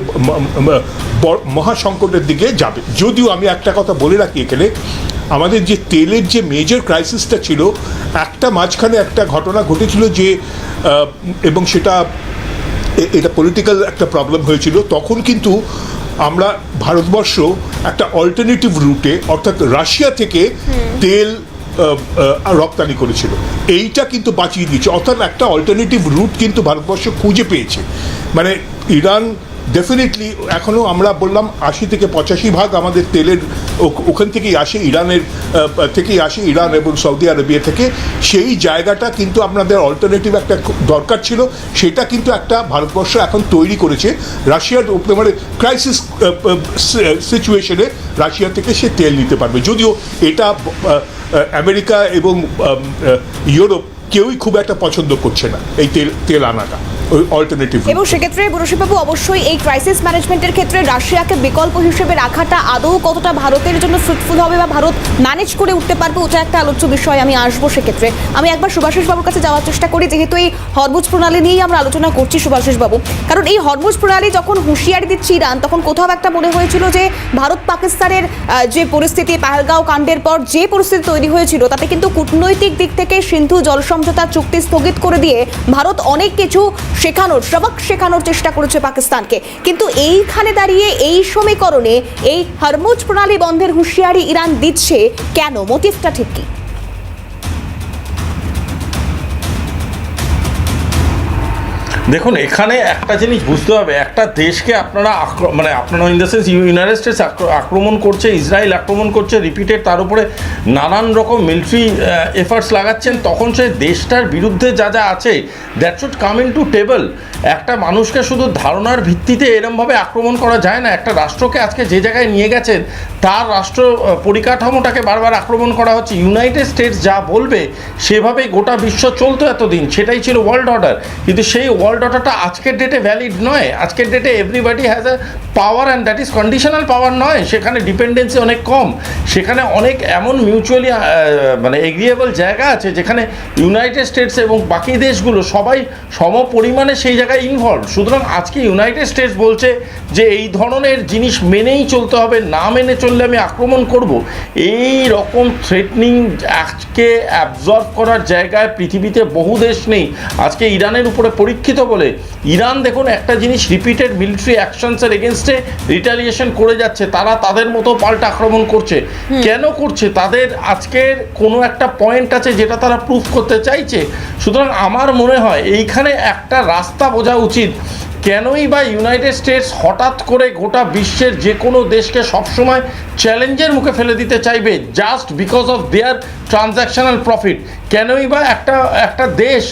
মহাসংকটের দিকে যাবে। যদিও আমি একটা কথা বলে রাখি এখানে, আমাদের যে তেলের যে মেজর ক্রাইসিসটা ছিল, একটা মাঝখানে একটা ঘটনা ঘটেছিল যে, এবং এটা পলিটিক্যাল একটা প্রবলেম হয়েছিল, তখন কিন্তু আমরা ভারতবর্ষ একটা অল্টারনেটিভ রুটে, অর্থাৎ রাশিয়া থেকে তেল রপ্তানি করেছিল, এইটা কিন্তু বাঁচিয়ে দিয়েছে। অর্থাৎ একটা অল্টারনেটিভ রুট কিন্তু ভারতবর্ষ খুঁজে পেয়েছে। মানে ইরান ডেফিনেটলি এখনও আমরা বললাম 80 থেকে 85% আমাদের তেলের ওখান থেকেই আসে, ইরান এবং সৌদি আরবিয়া থেকে। সেই জায়গাটা কিন্তু আপনাদের অল্টারনেটিভ একটা দরকার ছিল, সেটা কিন্তু একটা ভারতবর্ষ এখন তৈরি করেছে। রাশিয়ার মানে ক্রাইসিস সিচুয়েশনে রাশিয়া থেকে সে তেল নিতে পারবে, যদিও এটা আমেরিকা এবং ইউরোপ কেউই খুব একটা পছন্দ করছে না এই তেল আনাটা, ওই অল্টারনেটিভ। এবং সেক্ষেত্রে বুরশিবাবু অবশ্যই এই ক্রাইসিস ম্যানেজমেন্টের ক্ষেত্রে রাশিয়াকে বিকল্প হিসেবে রাখাটা আদৌ কতটা ভারতের জন্য ফ্রুটফুল হবে বা ভারত ম্যানেজ করে উঠতে পারবে, ওটা একটা আলোচ্য বিষয়। আমি আসবো সেক্ষেত্রে। আমি একবার সুভাষিস বাবুর কাছে যাওয়ার চেষ্টা করি, যেহেতু এই হরমুজ প্রণালী নিয়েই আমরা আলোচনা করছি সুভাষিস বাবু। কারণ এই হরমুজ প্রণালী যখন হুঁশিয়ারি দিচ্ছে ইরান, তখন কোথাও একটা মনে হয়েছিল যে ভারত পাকিস্তানের যে পরিস্থিতি, পাহেলগাঁও কাণ্ডের পর যে পরিস্থিতি তৈরি হয়েছিল, তাতে কিন্তু কূটনৈতিক দিক থেকে সিন্ধু জল সমঝোতা চুক্তি স্থগিত করে দিয়ে ভারত অনেক কিছু সবক শেখানোর চেষ্টা করেছে পাকিস্তানকে। কিন্তু এইখানে দাঁড়িয়ে এই সমীকরণে এই হরমুজ প্রণালী বন্ধের হুঁশিয়ারি ইরান দিচ্ছে কেন? মোটিভটা ঠিক কি? দেখুন, এখানে একটা জিনিস বুঝতে হবে, একটা দেশকে আপনারা মানে আপনারা in the sense United states আক্রমণ করছে, ইসরায়েল আক্রমণ করছে রিপিটেড, তার উপরে নানান রকম মিলিটারি এফার্টস লাগাচ্ছেন, তখন সেই দেশটার বিরুদ্ধে যা যা আছে that should come into table. একটা মানুষকে শুধু ধারণার ভিত্তিতে এরমভাবে আক্রমণ করা যায় না। একটা রাষ্ট্রকে আজকে যে জায়গায় নিয়ে গেছেন, তার রাষ্ট্র পরিকাঠামোটাকে বারবার আক্রমণ করা হচ্ছে। ইউনাইটেড স্টেটস যা বলবে সেভাবেই গোটা বিশ্ব চলতো এতদিন, সেটাই ছিল ওয়ার্ল্ড অর্ডার। কিন্তু সেই ওয়ার্ল্ড অর্ডারটা আজকের ডেটে ভ্যালিড নয়। আজকের ডেটে everybody has a power and that is conditional power নয়। সেখানে ডিপেন্ডেন্সি অনেক কম। সেখানে অনেক এমন মিউচুয়ালি মানে এগ্রিয়েবল জায়গা আছে যেখানে ইউনাইটেড স্টেটস এবং বাকি দেশগুলো সবাই সম পরিমাণে সেই জায়গায় ইনভলভ। সুতরাং আজকে ইউনাইটেড স্টেটস বলছে যে এই ধরনের জিনিস মেনেই চলতে হবে, না মেনে চললে আমি আক্রমণ করব। এই রকম থ্রেটনিং আজকে অ্যাবজর্ব করার জায়গায় পৃথিবীতে বহু দেশ নেই। আজকে ইরানের উপরে পরীক্ষিত বলে ইরান দেখুন একটা জিনিস রিপিটেড মিলিটারি অ্যাকশনসের এগেনস্টে রিটালিয়েশন করে যাচ্ছে। তারা তাদের মতো পাল্টা আক্রমণ করছে। কেন করছে? তাদের আজকের কোনো একটা পয়েন্ট আছে যেটা তারা প্রুফ করতে চাইছে। সুতরাং আমার মনে হয় এইখানে একটা রাস্তা বোঝা উচিত। কেনই বা ইউনাইটেড স্টেটস হঠাৎ করে গোটা বিশ্বের যে কোনো দেশকে সবসময় চ্যালেঞ্জের মুখে ফেলে দিতে চাইবে just because of their transactional profit? কেনই বা একটা দেশ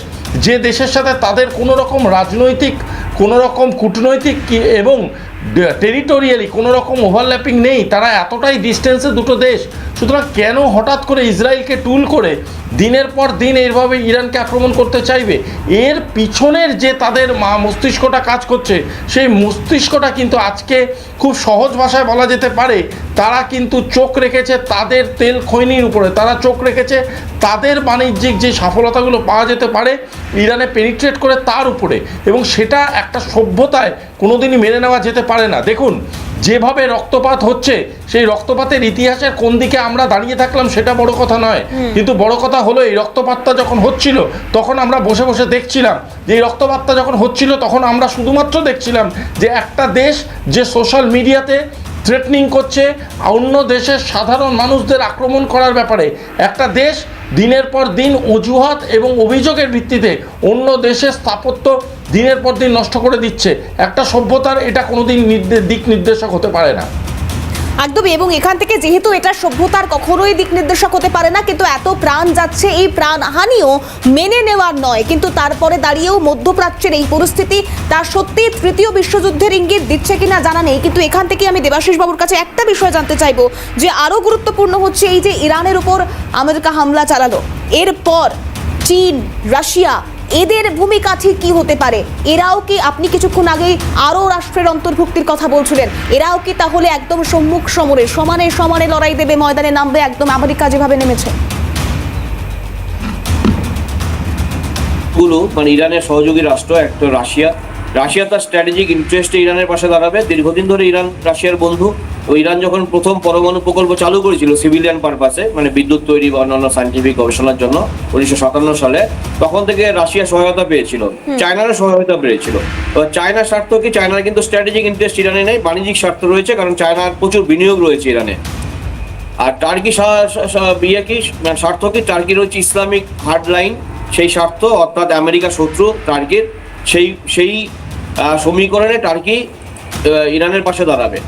যে দেশের সাথে তাদের কোনো রকম রাজনৈতিক, কোনো রকম কূটনৈতিক এবং টেরিটোরিয়ালি কোনো রকম ওভারল্যাপিং নেই, তারা এতটাই ডিস্টেন্সে দুটো দেশ, সুতরাং কেন হঠাৎ করে ইসরায়েলকে টুল করে দিনের পর দিন এইভাবে ইরানকে আক্রমণ করতে চাইবে? এর পিছনের যে তাদের মস্তিষ্কটা কাজ করছে, সেই মস্তিষ্কটা কিন্তু আজকে খুব সহজ ভাষায় বলা যেতে পারে তারা কিন্তু চোখ রেখেছে তাদের তেল খৈনির উপরে, তারা চোখ রেখেছে তাদের বাণিজ্যিক যে সফলতাগুলো পাওয়া যেতে পারে ইরানে পেনিট্রেট করে তার উপরে, এবং সেটা একটা সভ্যতায় কোনোদিনই মেনে নেওয়া যেতে পারে না। দেখুন যেভাবে রক্তপাত হচ্ছে, সেই রক্তপাতের ইতিহাসের কোন দিকে আমরা দাঁড়িয়ে থাকলাম সেটা বড় কথা নয়, কিন্তু বড় কথা হলো এই রক্তপাতটা যখন হচ্ছিল তখন আমরা বসে বসে দেখছিলাম। যে এই রক্তপাতটা যখন হচ্ছিল তখন আমরা শুধুমাত্র দেখছিলাম যে একটা দেশ যে সোশ্যাল মিডিয়াতে থ্রেটনিং করছে অন্য দেশের সাধারণ মানুষদের আক্রমণ করার ব্যাপারে, একটা দেশ দিনের পর দিন অজুহাত এবং অভিযোগের ভিত্তিতে অন্য দেশের স্থাপত্য দিনের পর দিন নষ্ট করে দিচ্ছে। একটা সভ্যতার এটা কোনোদিন দিক নির্দেশক হতে পারে না। একদমই। এবং এখান থেকে যেহেতু এটা সভ্যতার কখনোই দিক নির্দেশক হতে পারে না, কিন্তু এত প্রাণ যাচ্ছে, এই প্রাণহানিও মেনে নেওয়ার নয়। কিন্তু তারপরে দাঁড়িয়েও মধ্যপ্রাচ্যের এই পরিস্থিতি তার সত্যি তৃতীয় বিশ্বযুদ্ধের ইঙ্গিত দিচ্ছে কিনা জানা নেই। কিন্তু এখান থেকে আমি দেবাশিস বাবুর কাছে একটা বিষয় জানতে চাইবো, যে আরও গুরুত্বপূর্ণ হচ্ছে এই যে ইরানের উপর আমেরিকা হামলা চালালো, এরপর চীন, রাশিয়া, এদের ভূমিকা ঠিক কি হতে পারে? এরাও কি, আপনি কিছুক্ষণ আগেই আরও রাষ্ট্রের অন্তর্ভুক্তির কথা বলছিলেন, এরাও কি তাহলে একদম সম্মুখ সমরে সমানে সমানে লড়াই দেবে, ময়দানে নামবে একদম আমেরিকা যেভাবে নেমেছে? মানে ইরানের সহযোগী রাষ্ট্র একটা রাশিয়া তার স্ট্র্যাটেজিক ইন্টারেস্টে ইরানের পাশে দাঁড়াবে। দীর্ঘদিন ধরে ইরান রাশিয়ার বন্ধু। ও ইরান যখন প্রথম পরমাণু প্রকল্প চালু করেছিল সিভিলিয়ান পারপাসে, মানে বিদ্যুৎ তৈরি বা অন্যান্য সায়েন্টিফিক গবেষণার জন্য 1957 সালে, তখন থেকে রাশিয়া সহায়তা পেয়েছিল, চায়নারও সহায়তা পেয়েছিল। তো চায়নার স্বার্থ কি? চায়নার কিন্তু স্ট্র্যাটেজিক ইন্টারেস্ট ইরানে নেই, বাণিজ্যিক স্বার্থ রয়েছে, কারণ চায়নার প্রচুর বিনিয়োগ রয়েছে ইরানে। আর টার্কি স্বার্থ কি? টার্কির হচ্ছে ইসলামিক হার্ডলাইন, সেই স্বার্থ, অর্থাৎ আমেরিকা শত্রু টার্কির, সেই সমীকরণে টার্কি ইরানের পাশে দাঁড়াবে।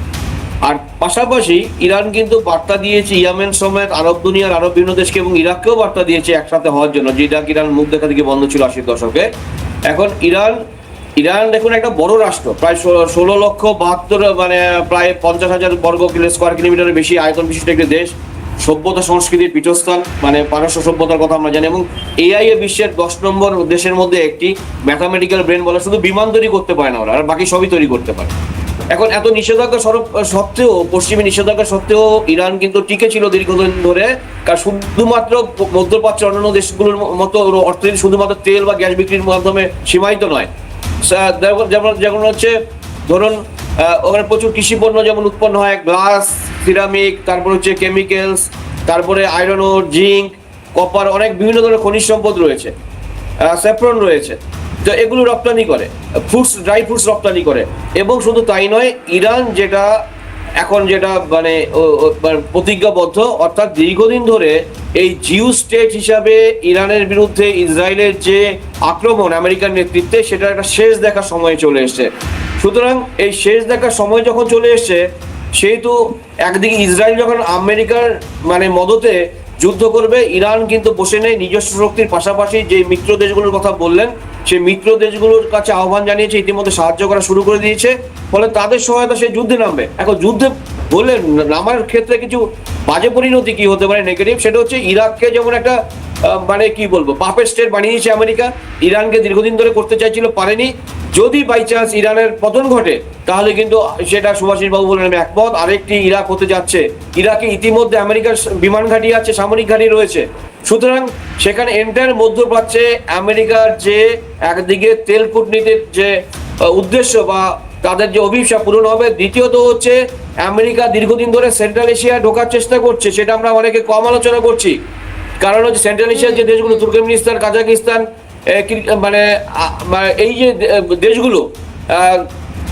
আর পাশাপাশি ইরান কিন্তু বার্তা দিয়েছে ইয়েমেন সমেত আরব দুনিয়ার আরব বিভিন্ন দেশকে এবং ইরাককেও বার্তা দিয়েছে একসাথে হওয়ার জন্য, যে ইরান মুখ দেখা থেকে বন্ধ ছিল 80 দশকে। এখন ইরান দেখুন একটা বড় রাষ্ট্র, প্রায় 16,72,000 মানে প্রায় 50,000 স্কোয়ার কিলোমিটারের বেশি আয়তন বিশিষ্ট একটি দেশ, সভ্যতা সংস্কৃতির পীঠস্থান, মানে পারস্য সভ্যতার কথা আমরা জানি, এবং এআই এ বিশ্বের 10 নম্বর দেশের মধ্যে একটি। ম্যাথামেটিক্যাল ব্রেন বলে, শুধু বিমান তৈরি করতে পারে না ওরা, আর বাকি সবই তৈরি করতে পারে। এখন এত নিষেধাজ্ঞা সত্ত্বেও, পশ্চিমী নিষেধাজ্ঞা সত্ত্বেও ইরান কিন্তু টিকে ছিল দীর্ঘদিন ধরে, কারণ শুধুমাত্র মধ্যপ্রাচ্যের অন্যান্য দেশগুলোর মতো অর্থনীতি শুধুমাত্র তেল বা গ্যাস বিক্রির মাধ্যমে সীমায়িত নয়। যেমন হচ্ছে ধরুন ওখানে প্রচুর কৃষি পণ্য যেমন উৎপন্ন হয়, গ্লাস, সিরামিক, তারপর হচ্ছে কেমিক্যালস, তারপরে আয়রন ওর, জিঙ্ক, কপার, অনেক বিভিন্ন ধরনের খনিজ সম্পদ রয়েছে, স্যাফরন রয়েছে, তো এগুলো রপ্তানি করে, ফ্রুটস, ড্রাই ফ্রুটস রপ্তানি করে। এবং শুধু তাই নয়, ইরান যেটা মানে প্রতিজ্ঞাবদ্ধ, অর্থাৎ দীর্ঘদিন ধরে এই জিউ স্টেট হিসাবে ইরানের বিরুদ্ধে ইসরায়েলের যে আক্রমণ আমেরিকার নেতৃত্বে, সেটা একটা শেষ দেখার সময় চলে এসেছে। সুতরাং এই শেষ দেখার সময় যখন চলে এসেছে, সেহেতু একদিকে ইসরায়েল যখন আমেরিকার মানে মদতে যুদ্ধ করবে, ইরান কিন্তু বসে নেই, নিজস্ব শক্তির পাশাপাশি যে মিত্র দেশগুলোর কথা বললেন, সেই মিত্র দেশগুলোর কাছে আহ্বান জানিয়েছে, ইতিমধ্যে সাহায্য করা শুরু করে দিয়েছে, ফলে তাদের সহায়তা সে যুদ্ধে নামবে। এখন যুদ্ধে বললে নামার ক্ষেত্রে কিছু বাজে পরিণতি কি হতে পারে, নেগেটিভ, সেটা হচ্ছে ইরাককে যেমন একটা মানে কি বলবো পাপেট স্টেট বানিয়েছে আমেরিকা, ইরানকে দীর্ঘদিন ধরে করতে চাইছিল, পারেনি। যদি বাই চান্স ইরানের পতন ঘটে, তাহলে কিন্তু সেটা সুভাষিস বাবু বলেন আমি একমত, আরেকটি ইরাক হতে যাচ্ছে। ইরাকে ইতিমধ্যে আমেরিকার বিমান ঘাঁটি আছে, সামরিক ঘাঁটি রয়েছে। সুতরাং সেখানে এন্টার মধ্যপ্রাচ্যে আমেরিকার যে একদিকে তেল কূটনীতির যে উদ্দেশ্য বা তাদের যে অভিশাপ পূরণ হবে, দ্বিতীয়ত হচ্ছে আমেরিকা দীর্ঘদিন ধরে সেন্ট্রাল এশিয়ায় ঢোকার চেষ্টা করছে, সেটা আমরা অনেকে কম আলোচনা করছি। কারণ হচ্ছে সেন্ট্রাল এশিয়ার যে দেশগুলো, তুর্কমেনিস্তান, কাজাকিস্তান, মানে এই যে দেশগুলো,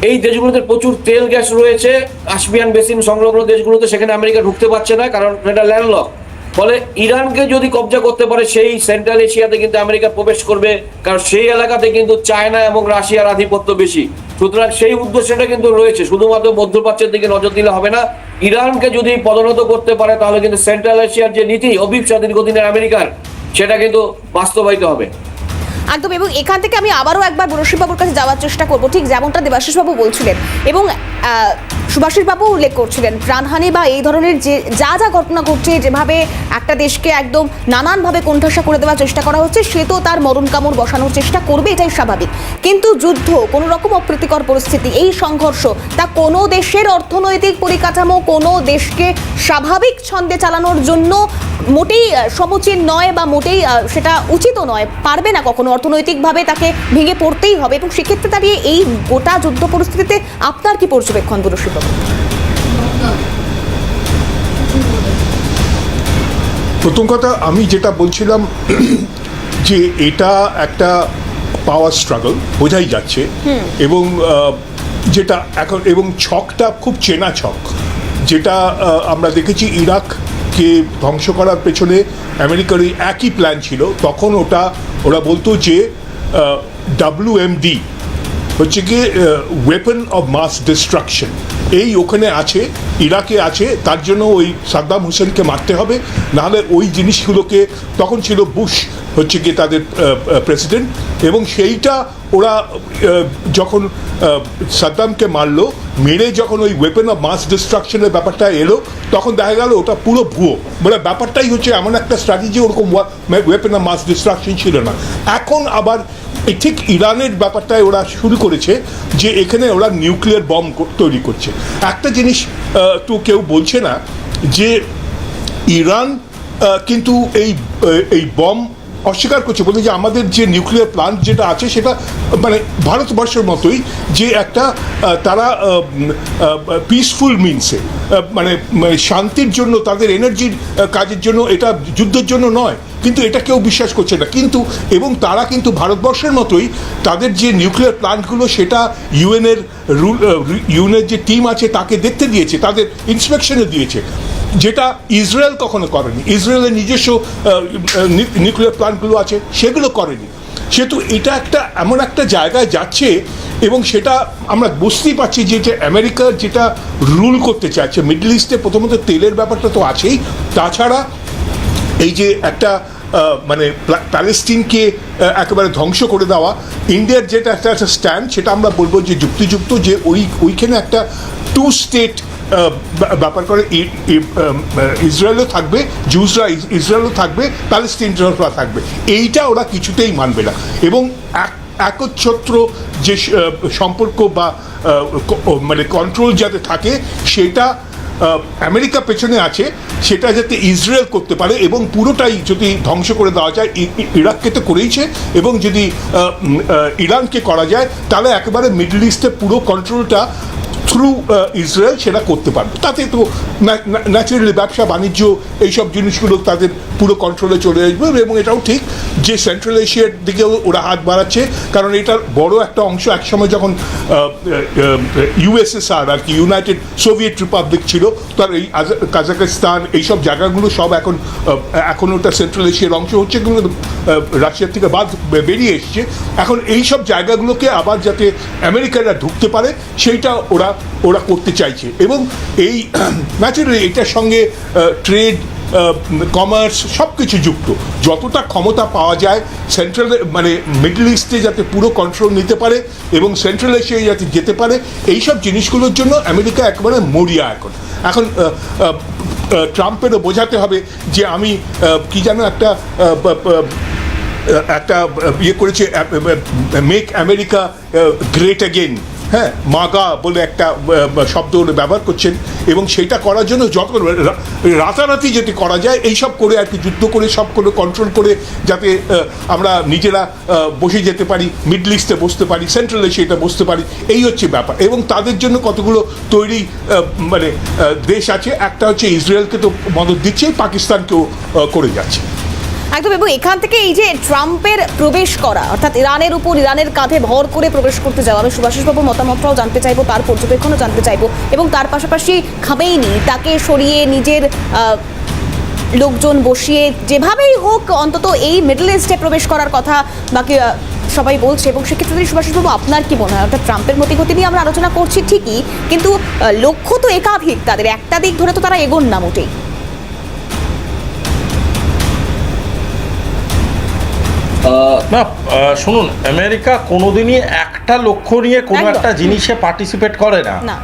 এই দেশগুলোতে প্রচুর তেল গ্যাস রয়েছে, কাস্পিয়ান বেসিন সংলগ্ন দেশগুলোতে, সেখানে আমেরিকা ঢুকতে পারছে না, কারণ এটা ল্যান্ডলক। ফলে ইরানকে যদি কবজা করতে পারে, সেই সেন্ট্রাল এশিয়াতে কিন্তু আমেরিকা প্রবেশ করবে, কারণ সেই এলাকাতে কিন্তু চায়না এবং রাশিয়ার আধিপত্য বেশি। সুতরাং সেই উদ্দেশ্যটা কিন্তু রয়েছে, শুধুমাত্র মধ্যপ্রাচ্যের দিকে নজর দিলে হবে না। ইরানকে যদি পদোন্নত করতে পারে, তাহলে কিন্তু সেন্ট্রাল এশিয়ার যে নীতি অভিপ্সা দীর্ঘদিনের আমেরিকার, সেটা কিন্তু বাস্তবায়িত হবে। একদম। এবং এখান থেকে আমি আবারও একবার বরশিবাবুর কাছে যাওয়ার চেষ্টা করব, ঠিক যেমনটা দেবাশিসবাবু বলছিলেন এবং সুভাষিসবাবু উল্লেখ করছিলেন, প্রাণহানি বা এই ধরনের যে যা ঘটনা ঘটছে, যেভাবে একটা দেশকে একদম নানানভাবে কোণঠাসা করে দেওয়ার চেষ্টা করা হচ্ছে, সে তো তার মরণ কামড় বসানোর চেষ্টা করবে, এটাই স্বাভাবিক। কিন্তু যুদ্ধ, কোনো রকম অপ্রীতিকর পরিস্থিতি, এই সংঘর্ষ, তা কোনো দেশের অর্থনৈতিক পরিকাঠামো, কোনো দেশকে স্বাভাবিক ছন্দে চালানোর জন্য মোটেই সমীচীন নয় বা মোটেই সেটা উচিতও নয়, পারবে না কখনো, অর্থনৈতিকভাবে তাকে ভেঙে পড়তেই হবে। এবং সেক্ষেত্রে দাঁড়িয়ে এই গোটা যুদ্ধ পরিস্থিতিতে আপনার কি পর্যবেক্ষণ বরশিবাবু? প্রথম কথা আমি যেটা বলছিলাম যে এটা একটা পাওয়ার স্ট্রাগল বোঝাই যাচ্ছে, এবং যেটা এখন এবং ছকটা খুব চেনা ছক, যেটা আমরা দেখেছি ইরাককে ধ্বংস করার পেছনে আমেরিকার একই প্ল্যান ছিল। তখন ওরা বলতো যে WMD হচ্ছে কি ওয়েপন অফ মাস ডিস্ট্রাকশন, এই ওখানে আছে, ইরাকে আছে, তার জন্য ওই সাদ্দাম হোসেনকে মারতে হবে, নাহলে ওই জিনিসগুলোকে, তখন ছিল বুশ হচ্ছে কি তাদের প্রেসিডেন্ট, এবং সেইটা ওরা যখন সাদ্দামকে মারলো, মেরে যখন ওই ওয়েপন অফ মাস ডিস্ট্রাকশনের ব্যাপারটা এলো, তখন দেখা গেল ওটা পুরো ভুয়ো, মানে ব্যাপারটাই হচ্ছে এমন একটা স্ট্র্যাটেজি, ওরকম ওয়েপন অফ মাস ডিস্ট্রাকশন ছিল না। এখন আবার ঠিক ইরানের ব্যাপারটায় ওরা শুরু করেছে যে এখানে ওরা নিউক্লিয়ার বম তৈরি করছে। একটা জিনিস তো কেউ বলছে না যে ইরান কিন্তু এই বম অস্বীকার করছে, বলতে যে আমাদের যে নিউক্লিয়ার প্লান্ট যেটা আছে, সেটা মানে ভারতবর্ষের মতোই, যে একটা তারা পিসফুল মিনসে মানে শান্তির জন্য, তাদের এনার্জির কাজের জন্য, এটা যুদ্ধের জন্য নয়, কিন্তু এটা কেউ বিশ্বাস করছে না। কিন্তু এবং তারা কিন্তু ভারতবর্ষের মতোই তাদের যে নিউক্লিয়ার প্লান্টগুলো, সেটা ইউএনের যে টিম আছে তাকে দেখতে দিয়েছে, তাদের ইন্সপেকশনে দিয়েছে, যেটা ইসরায়েল কখনো করেনি। ইসরায়েলের নিজস্ব নিউক্লিয়ার প্লান্টগুলো আছে, সেগুলো করেনি। সেহেতু এটা একটা এমন একটা জায়গায় যাচ্ছে, এবং সেটা আমরা বুঝতেই পারছি যে আমেরিকা যেটা রুল করতে চাইছে মিডল ইস্টে, প্রথমত তেলের ব্যাপারটা তো আছেই, তাছাড়া এই যে একটা মানে প্যালেস্টিনকে একেবারে ধ্বংস করে দেওয়া, ইন্ডিয়ার যেটা একটা স্ট্যান্ড, সেটা আমরা বলবো যে যুক্তিযুক্ত, যে ওইখানে একটা 2 স্টেট ব্যাপার করে ইসরায়েলও থাকবে, জুসরা ইসরায়েলও থাকবে, প্যালেস্টিনরা থাকবে, এইটা ওরা কিছুতেই মানবে না। এবং একচ্ছত্র যে সম্পর্ক বা মানে কন্ট্রোল যাতে থাকে সেটা আমেরিকা পেছনে আছে, সেটা যাতে ইসরায়েল করতে পারে এবং পুরোটাই যদি ধ্বংস করে দেওয়া যায়, ইরাককে তো করেইছে, এবং যদি ইরানকে করা যায় তাহলে একেবারে মিডল ইস্টে পুরো কন্ট্রোলটা থ্রু ইসরায়েল সেটা করতে পারবে। তাতে তো ন্যাচারালি ব্যবসা বাণিজ্য এইসব জিনিসগুলো তাদের পুরো কন্ট্রোলে চলে আসবে। এবং এটাও ঠিক যে সেন্ট্রাল এশিয়ার দিকেও ওরা হাত বাড়াচ্ছে, কারণ এটার বড় একটা অংশ একসময় যখন ইউএসএসআর আর কি, ইউনাইটেড সোভিয়েত রিপাবলিক ছিল, তার এই কাজাকিস্তান এইসব জায়গাগুলো সব এখন ওটা সেন্ট্রাল এশিয়ার অংশ হচ্ছে, কিন্তু রাশিয়ার থেকে বেরিয়ে এসছে। এখন এইসব জায়গাগুলোকে আবার যাতে আমেরিকানরা ঢুকতে পারে সেইটা ওরা করতে চাইছে। এবং এই ন্যাচারালি এটার সঙ্গে ট্রেড, কমার্স সব কিছু যুক্ত। যতটা ক্ষমতা পাওয়া যায় সেন্ট্রাল মানে মিডল ইস্টে যাতে পুরো কন্ট্রোল নিতে পারে এবং সেন্ট্রাল এশিয়ায় যাতে যেতে পারে, এইসব জিনিসগুলোর জন্য আমেরিকা একেবারে মরিয়া। এখন ট্রাম্পেরও বোঝাতে হবে যে আমি কি যেন একটা ইয়ে করেছে, মেক আমেরিকা গ্রেট অ্যাগেন, হ্যাঁ, মাগা বলে একটা শব্দ ব্যবহার করছেন, এবং সেটা করার জন্য যত রাতারাতি যেটি করা যায় এইসব করে আর কি, যুদ্ধ করে সব করে কন্ট্রোল করে যাতে আমরা নিজেরা বসে যেতে পারি, মিডল ইস্টে বসতে পারি, সেন্ট্রাল এশিয়াতে বসতে পারি, এই হচ্ছে ব্যাপার। এবং তাদের জন্য কতগুলো তৈরি মানে দেশ আছে, একটা হচ্ছে ইসরায়েলকে তো মদত দিচ্ছে, পাকিস্তানকেও করে যাচ্ছে একদম। এবং এখান থেকে এই যে ট্রাম্পের প্রবেশ করা, অর্থাৎ ইরানের উপর, ইরানের কাঁধে ভর করে প্রবেশ করতে যাওয়া, আমি সুভাষিসবাবুর মতামতটাও জানতে চাইবো, তার পর্যবেক্ষণও জানতে চাইবো, এবং তার পাশাপাশি খামেইনি তাকে সরিয়ে নিজের লোকজন বসিয়ে যেভাবেই হোক অন্তত এই মিডল ইস্টে প্রবেশ করার কথা বাকি সবাই বলছে। এবং সেক্ষেত্রে সুভাষিসবাবু আপনার কি মনে হয়? অর্থাৎ ট্রাম্পের মতিগতি নিয়ে আমরা আলোচনা করছি ঠিকই, কিন্তু লক্ষ্য তো একাধিক, তাদের একটা দিক ধরে তো তারা এগোন না মোটেই। না, শুনুন, আমেরিকা কোনোদিনই একটা লক্ষ্য নিয়ে কোনো একটা জিনিসে পার্টিসিপেট করে না।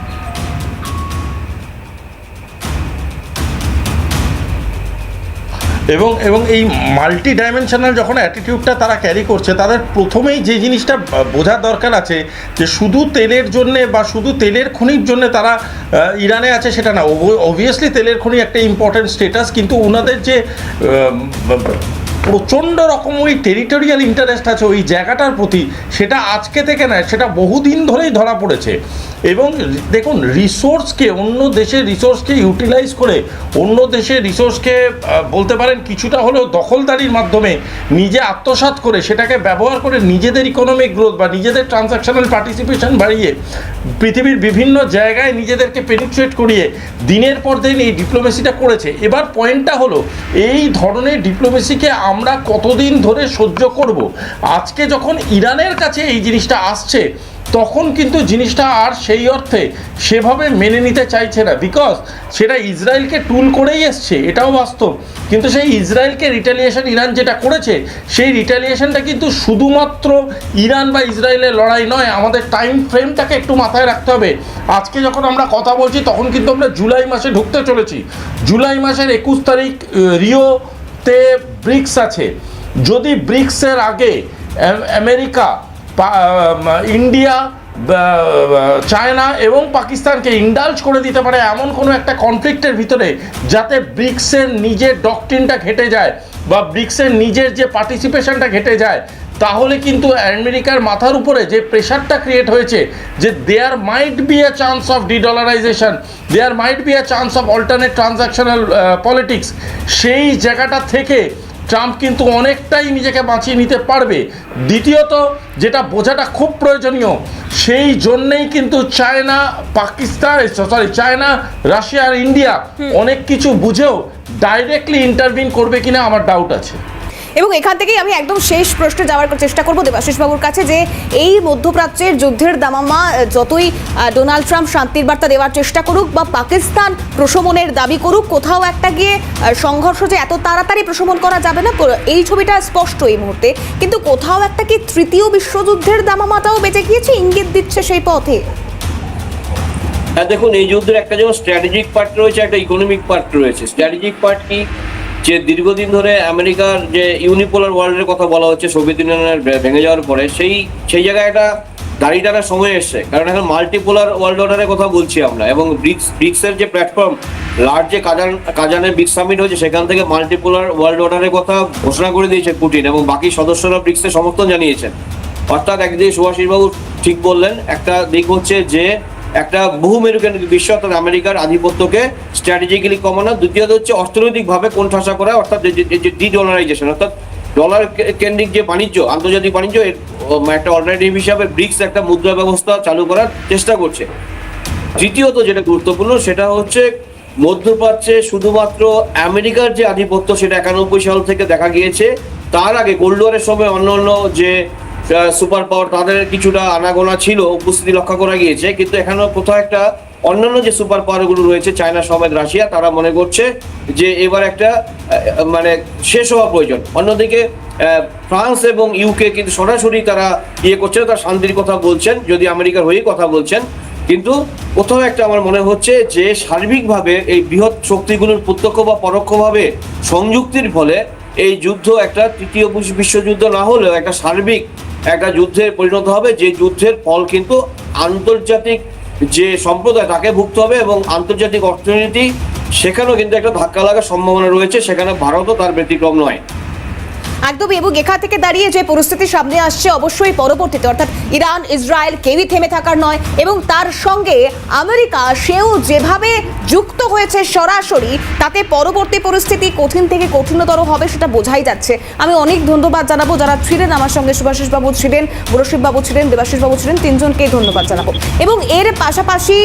এবং এই মাল্টি ডাইমেনশনাল যখন অ্যাটিটিউডটা তারা ক্যারি করছে, তাদের প্রথমেই যে জিনিসটা বোঝার দরকার আছে যে শুধু তেলের জন্যে বা শুধু তেলের খনির জন্যে তারা ইরানে আছে সেটা না। অবভিয়াসলি তেলের খনি একটা ইম্পর্টেন্ট স্টেটাস, কিন্তু ওনাদের যে প্রচণ্ড রকম ওই টেরিটোরিয়াল ইন্টারেস্ট আছে ওই জায়গাটার প্রতি, সেটা আজকে থেকে নয়, সেটা বহুদিন ধরেই ধরা পড়েছে। এবং দেখুন, রিসোর্সকে, অন্য দেশের রিসোর্সকে ইউটিলাইজ করে, অন্য দেশের রিসোর্সকে বলতে পারেন কিছুটা হলেও দখলদারির মাধ্যমে নিজে আত্মসাৎ করে সেটাকে ব্যবহার করে নিজেদের ইকোনমিক গ্রোথ বা নিজেদের ট্রানজ্যাকশনাল পার্টিসিপেশন বাড়িয়ে পৃথিবীর বিভিন্ন জায়গায় নিজেদেরকে পেনিট্রেট করিয়ে দিনের পর দিন এই ডিপ্লোমেসিটা করেছে। এবার পয়েন্টটা হলো, এই ধরনের ডিপ্লোমেসিকে আমরা কতদিন ধরে সহ্য করব? আজকে যখন ইরানের কাছে এই জিনিসটা আসছে, তখন কিন্তু জিনিসটা আর সেই অর্থে সেভাবে মেনে নিতে চাইছে না, বিকজ সেটা ইসরায়েলকে টুল করেই এসছে, এটাও বাস্তব। কিন্তু সেই ইসরায়েলকে রিটালিয়েশন ইরান যেটা করেছে, সেই রিটালিয়েশনটা কিন্তু শুধুমাত্র ইরান বা ইসরায়েলের লড়াই নয়, আমাদের টাইম ফ্রেমটাকে একটু মাথায় রাখতে হবে। আজকে যখন আমরা কথা বলছি তখন কিন্তু আমরা জুলাই মাসে ঢুকতে চলেছি। জুলাই মাসের 21 তারিখ রিওতে ব্রিক্স আছে। যদি ব্রিক্সের আগে আমেরিকা, ইন্ডিয়া, চায়না এবং পাকিস্তানকে ইন্ডালজ করে দিতে পারে এমন কোনো একটা কনফ্লিক্টের ভিতরে, যাতে ব্রিক্সের নিজের ডকট্রিনটা ঘেটে যায় বা ব্রিক্সের নিজের যে পার্টিসিপেশনটা ঘেটে যায়, তাহলে কিন্তু আমেরিকার মাথার উপরে যে প্রেশারটা ক্রিয়েট হয়েছে যে there might be a chance of dedollarization, there might be a chance of alternate transactional politics, সেই জায়গাটা থেকে ট্রাম্প কিন্তু অনেকটাই নিজেকে বাঁচিয়ে নিতে পারবে। দ্বিতীয়ত, যেটা বোঝাটা খুব প্রয়োজনীয়, সেই জন্যেই কিন্তু চায়না, রাশিয়া আর ইন্ডিয়া অনেক কিছু বুঝেও ডাইরেক্টলি ইন্টারভিন করবে কিনা আমার ডাউট আছে। এবং এখান থেকেই আমি একদম শেষ প্রশ্নে যাওয়ার চেষ্টা করবো দেবাশিস বাবুর কাছে, যে এই মধ্যপ্রাচ্যের যুদ্ধের দামামা যতই ডোনাল্ড ট্রাম্প শান্তির বার্তা দেওয়ার চেষ্টা করুক বা পাকিস্তান প্রশমনের দাবি করুক, কোথাও একটা গিয়ে সংঘর্ষ যে এত তাড়াতাড়ি প্রশমন করা যাবে না, এই ছবিটা স্পষ্ট এই মুহূর্তে। কিন্তু কোথাও একটা কি তৃতীয় বিশ্বযুদ্ধের দামামাটাও বেঁচে গিয়েছে, ইঙ্গিত দিচ্ছে সেই পথে? হ্যাঁ দেখুন, এই যুদ্ধের একটা যেমন স্ট্র্যাটেজিক পার্ট রয়েছে, একটা ইকোনমিক পার্ট রয়েছে। স্ট্র্যাটেজিক পার্ট কি, যে দীর্ঘদিন ধরে আমেরিকার যে ইউনিপোলার ওয়ার্ল্ডের কথা বলা হচ্ছে সোভিয়েত ইউনিয়নের ভেঙে যাওয়ার পরে, সেই জায়গায় একটা দাঁড়িয়ে টানার সময় এসছে। কারণ এখন মাল্টিপোলার ওয়ার্ল্ড অর্ডারের কথা বলছি আমরা, এবং ব্রিক্সের যে প্ল্যাটফর্ম, লার্জ যে কাজানের ব্রিক্স সামিট হয়েছে, সেখান থেকে মাল্টিপোলার ওয়ার্ল্ড অর্ডারের কথা ঘোষণা করে দিয়েছে পুতিন, এবং বাকি সদস্যরা ব্রিক্সের সমর্থন জানিয়েছেন। অর্থাৎ একদিকে সুভাষিসবাবু ঠিক বললেন, একটা দিক হচ্ছে যে একটা বহুমেরুকেন্দ্রিক বিশ্ব অর্থাৎ আমেরিকার আধিপত্যকে স্ট্র্যাটেজিক্যালি কমানো, দ্বিতীয়ত হচ্ছে অর্থনৈতিকভাবে কোণঠাসা করা, অর্থাৎ যে ডি-ডলারাইজেশন, অর্থাৎ ডলার কেন্দ্রিক যে বাণিজ্য, আন্তর্জাতিক বাণিজ্য, একটা অল্টারনেটিভ হিসাবে ব্রিক্স একটা মুদ্রা ব্যবস্থা চালু করার চেষ্টা করছে। তৃতীয়ত যেটা গুরুত্বপূর্ণ, সেটা হচ্ছে মধ্যপ্রাচ্যে শুধুমাত্র আমেরিকার যে আধিপত্য, সেটা 91 সাল থেকে দেখা গিয়েছে। তার আগে কোল্ড ওয়ারের সময় অন্য যে সুপার পাওয়ার, তাদের কিছুটা আনাগোনা ছিল, উপস্থিতি লক্ষ্য করা গিয়েছে, কিন্তু এখানেও কোথাও একটা অন্যান্য যে সুপার পাওয়ারগুলো রয়েছে, চায়না সমেত রাশিয়া, তারা মনে করছে যে এবার একটা মানে শেষ হওয়া প্রয়োজন। অন্যদিকে ফ্রান্স এবং ইউকে কিন্তু সরাসরি তারা করছে না, তারা শান্তির কথা বলছেন, যদি আমেরিকার হয়েই কথা বলছেন। কিন্তু কোথাও একটা আমার মনে হচ্ছে যে সার্বিকভাবে এই বৃহৎ শক্তিগুলোর প্রত্যক্ষ বা পরোক্ষভাবে সংযুক্তির ফলে এই যুদ্ধ একটা তৃতীয় বিশ্বযুদ্ধ না হলেও একটা সার্বিক একটা যুদ্ধে পরিণত হবে, যে যুদ্ধের ফল কিন্তু আন্তর্জাতিক যে সম্প্রদায় তাকে ভুগতে হবে, এবং আন্তর্জাতিক অর্থনীতি সেখানেও কিন্তু একটা ধাক্কা লাগার সম্ভাবনা রয়েছে, সেখানে ভারতও তার ব্যতিক্রম নয়। একদমই, এবং এখান থেকে দাঁড়িয়ে যে পরিস্থিতি সামনে আসছে, অবশ্যই পরবর্তীতে অর্থাৎ ইরান ইসরায়েল কেউই থেমে থাকার নয়, এবং তার সঙ্গে আমেরিকা সেও যেভাবে যুক্ত হয়েছে সরাসরি, তাতে পরবর্তী পরিস্থিতি কঠিন থেকে কঠিনতর হবে সেটা বোঝাই যাচ্ছে। আমি অনেক ধন্যবাদ জানাবো যারা ছিলেন আমার সঙ্গে, সুভাষিসবাবু ছিলেন, মুরশিদবাবু ছিলেন, দেবাশিসবাবু ছিলেন, তিনজনকেই ধন্যবাদ জানাবো। এবং এর পাশাপাশি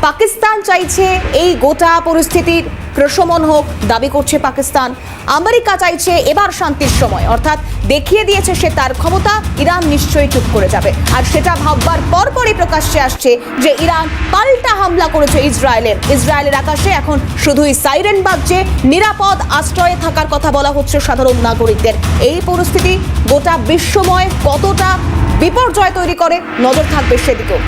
পাকিস্তান চাইছে এই গোটা পরিস্থিতির প্রশমন হোক, দাবি করছে পাকিস্তান। আমেরিকা চাইছে এবার শান্তির সময়, অর্থাৎ দেখিয়ে দিয়েছে সে তার ক্ষমতা, ইরান নিশ্চয়ই চুপ করে যাবে। আর সেটা ভাববার পরপরই প্রকাশ্যে আসছে যে ইরান পাল্টা হামলা করেছে ইসরায়েলের আকাশে এখন শুধুই সাইরেন বাজছে, নিরাপদ আশ্রয়ে থাকার কথা বলা হচ্ছে সাধারণ নাগরিকদের। এই পরিস্থিতি গোটা বিশ্বময় কতটা বিপর্যয় তৈরি করে, নজর থাকবে সেদিকেও।